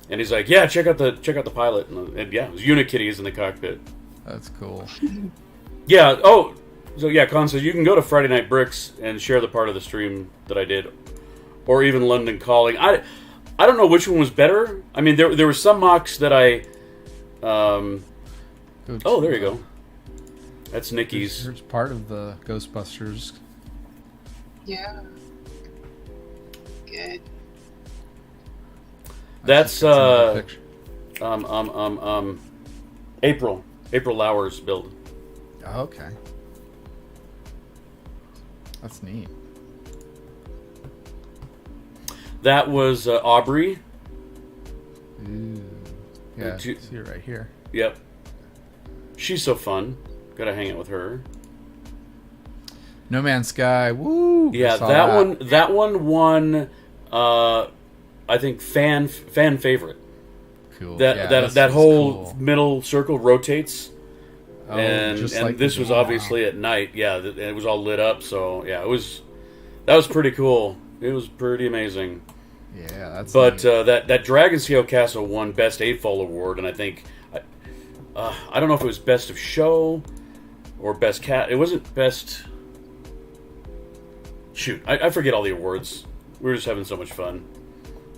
and he's like, "Yeah, check out the pilot." And yeah, it was Unikitty is in the cockpit. That's cool. Yeah. Oh, so yeah, Con says you can go to Friday Night Bricks and share the part of the stream that I did, or even London Calling. I don't know which one was better. I mean, there were some mocks that I. Oh, there you go. That's Nikki's. Here's part of the Ghostbusters. Yeah. Good. That's April Lauer's build. Oh, okay. That's neat. That was Aubrey. Ooh. Yeah, see it right here. Yep. She's so fun. Gotta hang out with her. No Man's Sky. Woo! Yeah, that one won. I think fan favorite. Cool. That whole cool. middle circle rotates. Oh, and like this was obviously at night. Yeah, it was all lit up. So yeah, that was pretty cool. It was pretty amazing. Yeah, that's. But that Dragon's Scale Castle won Best AFOL award, and I think I don't know if it was Best of Show or Best Cat. It wasn't Best. Shoot, I forget all the awards. We were just having so much fun,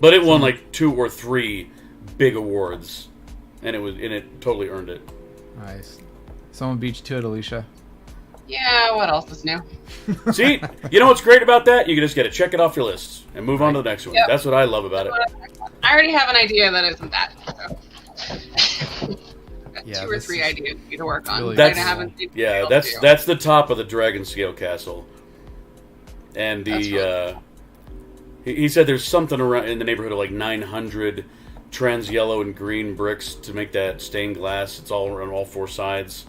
but it won like 2 or 3 big awards, and it totally earned it. Nice. Someone beat you to it, Alicia. Yeah, what else is new? See, you know what's great about that? You can just get to check it off your list and move on to the next one. Yep. That's what I love about it. I already have an idea that isn't that. So. Got Yeah, 2 or 3 ideas for you to work on. really But I cool. haven't seen Yeah, the that's two. that's the top of the dragon scale castle, and That's really he said there's something around in the neighborhood of like 900 trans yellow and green bricks to make that stained glass. It's all on all 4 sides,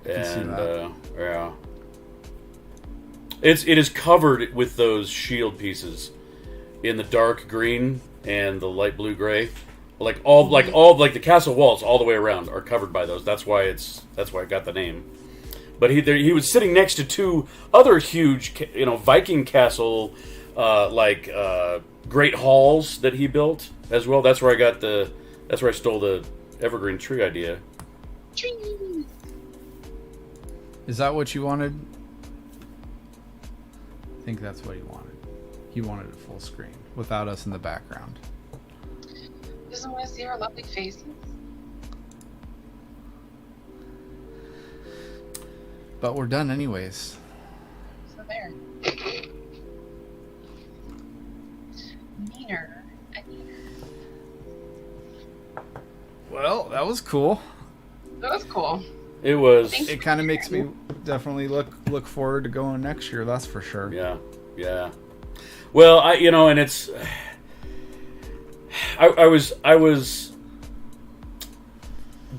can see and that. yeah, it is covered with those shield pieces in the dark green and the light blue gray. Like all the castle walls all the way around are covered by those. That's why it got the name. But he was sitting next to 2 other huge, Viking castle, great halls that he built as well. That's where I stole the evergreen tree idea. Tree. Is that what you wanted? I think that's what he wanted. He wanted it full screen without us in the background. Doesn't want to see our lovely faces. But we're done anyways. So there. Meaner. Well, that was cool. That was cool. It was. Thanks. It kind of makes me definitely look forward to going next year. That's for sure. Yeah. Well, and it's. I was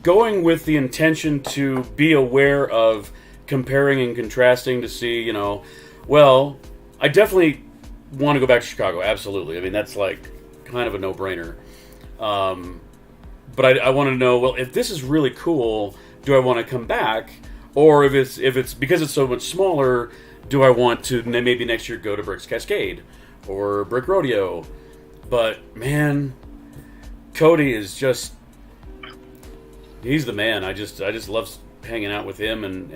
going with the intention to be aware of comparing and contrasting to see, well, I definitely want to go back to Chicago. Absolutely. I mean, that's like kind of a no-brainer. But I want to know, well, if this is really cool, do I want to come back? Or if it's because it's so much smaller, do I want to maybe next year go to Bricks Cascade or Brick Rodeo? But man, Cody is he's the man. I just love hanging out with him and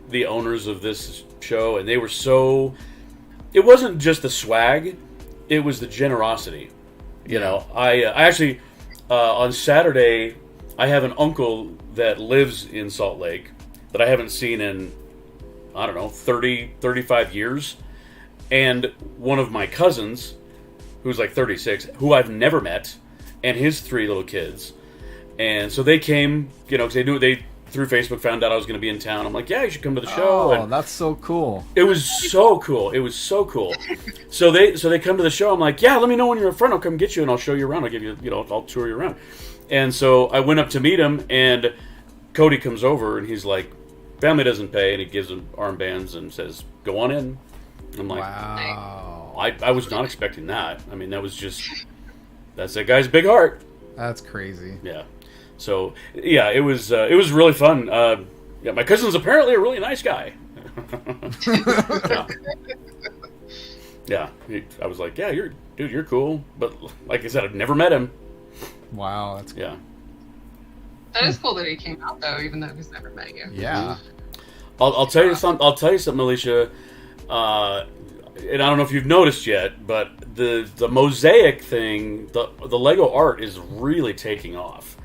the owners of this show, and they were so. It wasn't just the swag; it was the generosity. I actually on Saturday I have an uncle that lives in Salt Lake that I haven't seen in 30, 35 years, and one of my cousins, who's like 36, who I've never met, and his 3 little kids. And so they came, because they through Facebook found out I was going to be in town. I'm like, yeah, you should come to the show. Oh, that's so cool. It was so cool. So they come to the show. I'm like, yeah, let me know when you're in front. I'll come get you and I'll show you around. I'll give you, I'll tour you around. And so I went up to meet him, and Cody comes over and he's like, family doesn't pay, and he gives them armbands and says, go on in. I'm like, wow. I was not expecting that. I mean, that's that guy's big heart. That's crazy. Yeah. So yeah, it was really fun. Yeah, my cousin's apparently a really nice guy. Yeah. I was like, yeah, you're cool, but like I said, I've never met him. Wow, that's cool. Yeah. That is cool that he came out though, even though he's never met you. Yeah. I'll tell you something. I'll tell you something, Alicia. And I don't know if you've noticed yet, but the mosaic thing, the Lego art is really taking off.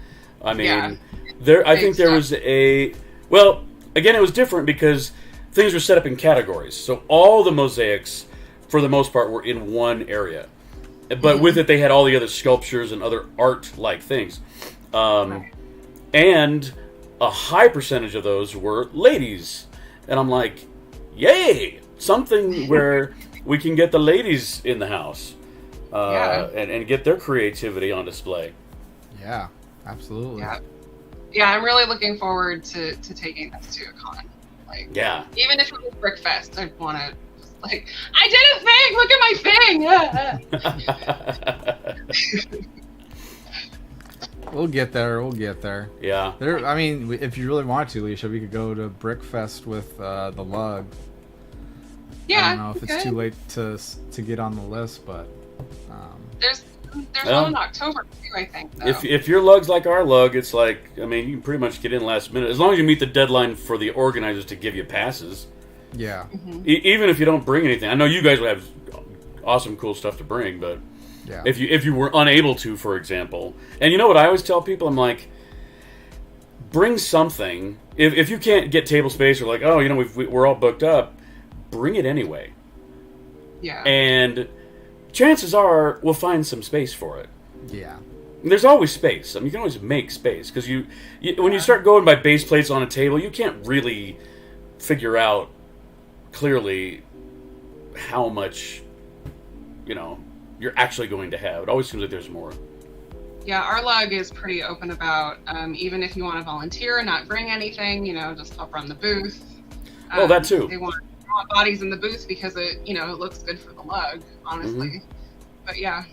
I mean, Yeah. I think there was again, it was different because things were set up in categories. So all the mosaics, for the most part, were in one area. But with it, they had all the other sculptures and other art-like things. And a high percentage of those were ladies. And I'm like, yay! Something where we can get the ladies in the house and get their creativity on display. Yeah, absolutely. Yeah, I'm really looking forward to taking this to a con. Like, Yeah. even if it was Brickfest, I'd want to just like, I did a thing! Look at my thing! We'll get there. Yeah. I mean, if you really want to, Alicia, we could go to Brickfest with the lug. Yeah, I don't know if it's too late to get on the list, but there's one in October too, I think. Though. If your lug's like our lug, it's like, I mean, you can pretty much get in last minute as long as you meet the deadline for the organizers to give you passes. yeah. Even if you don't bring anything, I know you guys will have awesome, cool stuff to bring, but Yeah. If you were unable to, for example. And you know what I always tell people? I'm like, bring something. If you can't get table space or like, oh, you know, we're all booked up, bring it anyway. Yeah. And chances are we'll find some space for it. Yeah. There's always space. I mean, you can always make space because when you start going by base plates on a table, you can't really figure out clearly how much, you know, you're actually going to have. It always seems like there's more. Yeah, our lug is pretty open about even if you want to volunteer and not bring anything, you know, just help run the booth. Oh, that too. They want bodies in the booth because it, you know, it looks good for the lug, honestly. Mm-hmm. But yeah.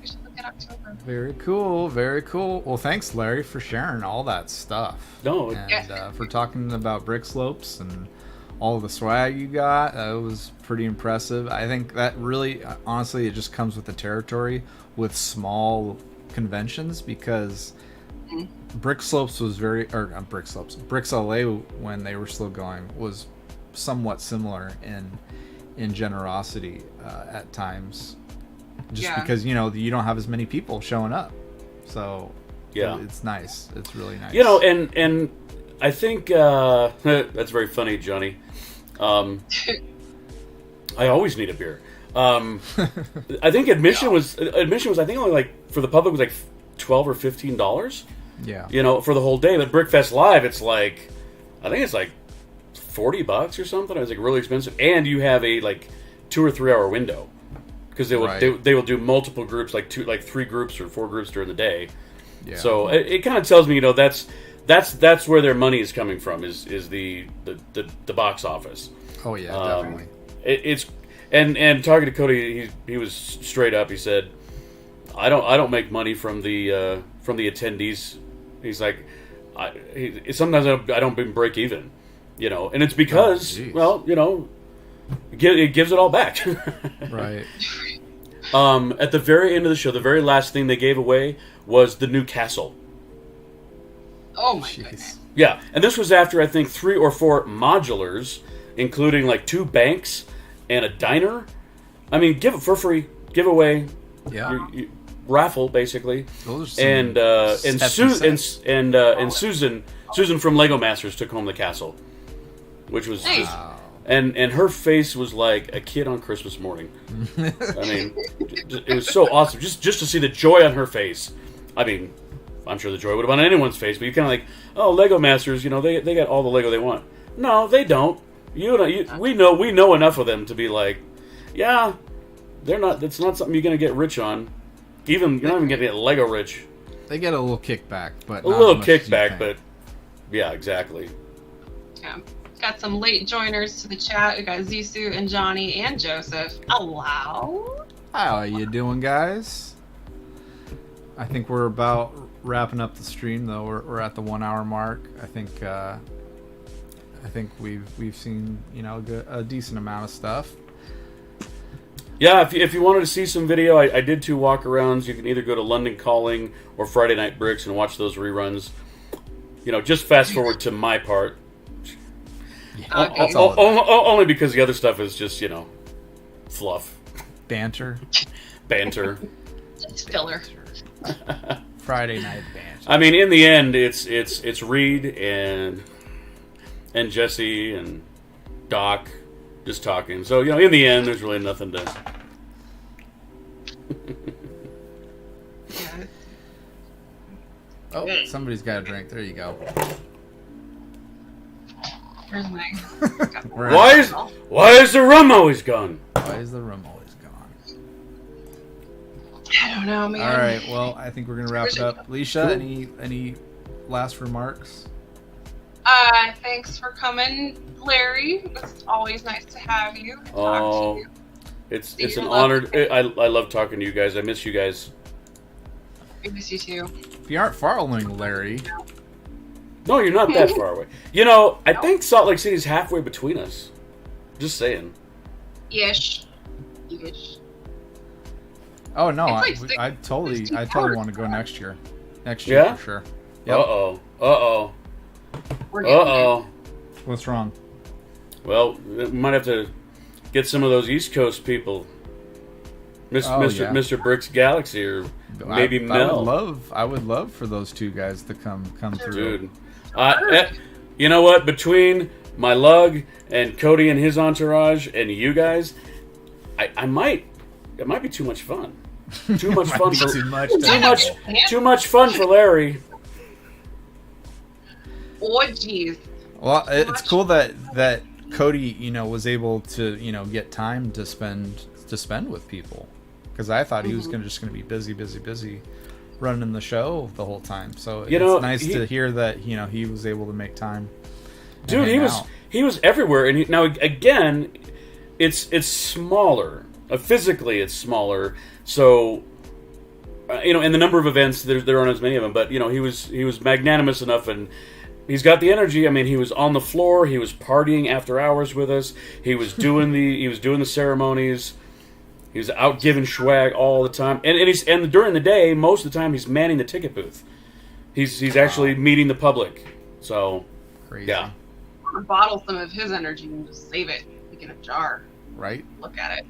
We should look at October. Very cool. Very cool. Well, thanks, Larry, for sharing all that stuff. No, And for talking about brick slopes and all the swag you got. That was pretty impressive. I think that really, honestly, it just comes with the territory with small conventions because Brick Slopes was Bricks LA when they were still going was somewhat similar in generosity at times, just because you know you don't have as many people showing up, so yeah, it's nice. It's really nice. You know, and I think that's very funny, Johnny. I always need a beer. I think admission was I think only like for the public was like $12 or $15. Yeah. You know, for the whole day. But Brickfest Live, it's like I think it's like $40 or something. It was like really expensive, and you have a like 2 or 3 hour window because they will do multiple groups, like 3 groups or 4 groups during the day. Yeah. So it kind of tells me, you know, that's where their money is coming from is the box office. Oh yeah, definitely. It's and talking to Cody, he was straight up. He said, "I don't make money from the attendees." He's like, sometimes I don't even break even, you know, and it's because well, you know, it gives it all back. Right. At the very end of the show, the very last thing they gave away was the new castle. Oh my goodness. Yeah, and this was after I think 3 or 4 modulars, including like 2 banks and a diner. I mean, give it for free, giveaway. Yeah. Raffle basically. Those and Susan from Lego Masters took home the castle, which was nice. just, and her face was like a kid on Christmas morning. I mean, it was so awesome just to see the joy on her face. I mean, I'm sure the joy would have been on anyone's face, but you kind of like, oh, Lego Masters, you know, they got all the Lego they want. No, they don't. We know enough of them to be like, yeah, they're not. That's not something you're gonna get rich on. You're not even gonna get Lego rich. They get a little kickback, but a little kickback, but yeah, exactly. Yeah. Got some late joiners to the chat. We got Zissou and Johnny and Joseph. Hello. How you doing, guys? I think we're about wrapping up the stream, though. We're at the 1 hour mark. I think we've seen, you know, a decent amount of stuff. Yeah, if you wanted to see some video, I did 2 walk-arounds. You can either go to London Calling or Friday Night Bricks and watch those reruns. You know, just fast forward to my part. Yeah, only because the other stuff is just, you know, fluff. Banter. It's filler. Friday night banter. I mean, in the end, it's Reed and Jesse and Doc just talking. So, you know, in the end, there's really nothing to... Yeah. Oh, somebody's got a drink. There you go. Where's my... Why is the rum always gone? Why is the rum always gone? I don't know, man. All right, well, I think we're gonna wrap it up. Leisha, any last remarks? Thanks for coming, Larry. It's always nice to have you. Oh, it's an honor. I love talking to you guys. I miss you guys. I miss you too. If you aren't following Larry, no, you're not that far away. You know, I think Salt Lake City is halfway between us. Just saying. Ish. Oh no, It's like I totally want to go next year. Next year Yeah? for sure. Yep. We're getting there. What's wrong? Well, we might have to get some of those East Coast people. Mr. Brick's Galaxy, or maybe Mel. I would love for those two guys to come through. Dude, you know what? Between my lug and Cody and his entourage and you guys, it might be too much fun. Too much fun for too much fun for Larry. Oh jeez. Well, it's cool that Cody, was able to, get time to spend with people, because I thought he was just going to be busy running the show the whole time. So it's nice to hear that he was able to make time. Dude, he was everywhere, and now again, it's smaller. Physically, it's smaller. So, and the number of events, there aren't as many of them. But he was magnanimous enough, and he's got the energy. I mean, he was on the floor. He was partying after hours with us. He was doing the ceremonies. He was out giving swag all the time. And during the day, most of the time, he's manning the ticket booth. He's actually meeting the public. So, crazy. Yeah. I'm gonna bottle some of his energy and just save it, like in a jar. Right. Look at it.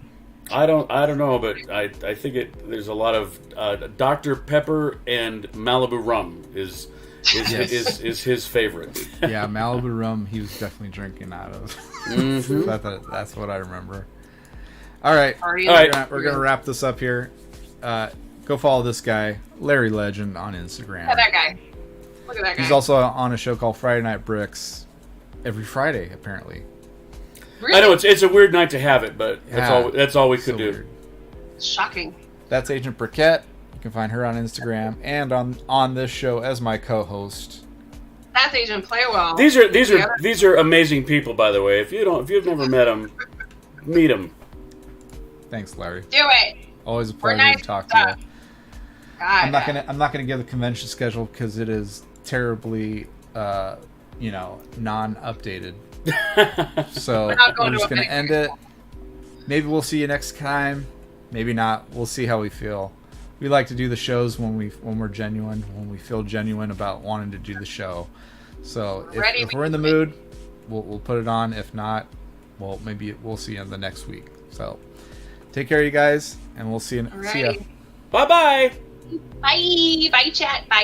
I don't know, but I think there's a lot of Dr. Pepper and Malibu rum is his favorite. Yeah, Malibu rum he was definitely drinking out of. Mm-hmm. That's what I remember. All right. We're gonna wrap this up here. Go follow this guy, Larry Legend, on Instagram. Look at that guy. Look at that guy. He's also on a show called Friday Night Bricks every Friday, apparently. Really? I know it's a weird night to have it, but that's all we could do. Weird. Shocking. That's Agent Briquette. You can find her on Instagram and on this show as my co-host. That's Agent Playwell. These are amazing people, by the way. If you've never met them, meet them. Thanks, Larry. Do it. Always a pleasure to talk to you. God, I'm not gonna give the convention schedule because it is terribly non-updated. So we're just gonna end it. Maybe we'll see you next time. Maybe not. We'll see how we feel. We like to do the shows when we're genuine, when we feel genuine about wanting to do the show. So if we're in the mood, we'll put it on. If not, well, maybe we'll see you the next week. So take care, you guys, and we'll see you. See ya. Bye-bye. Bye. Bye, chat. Bye.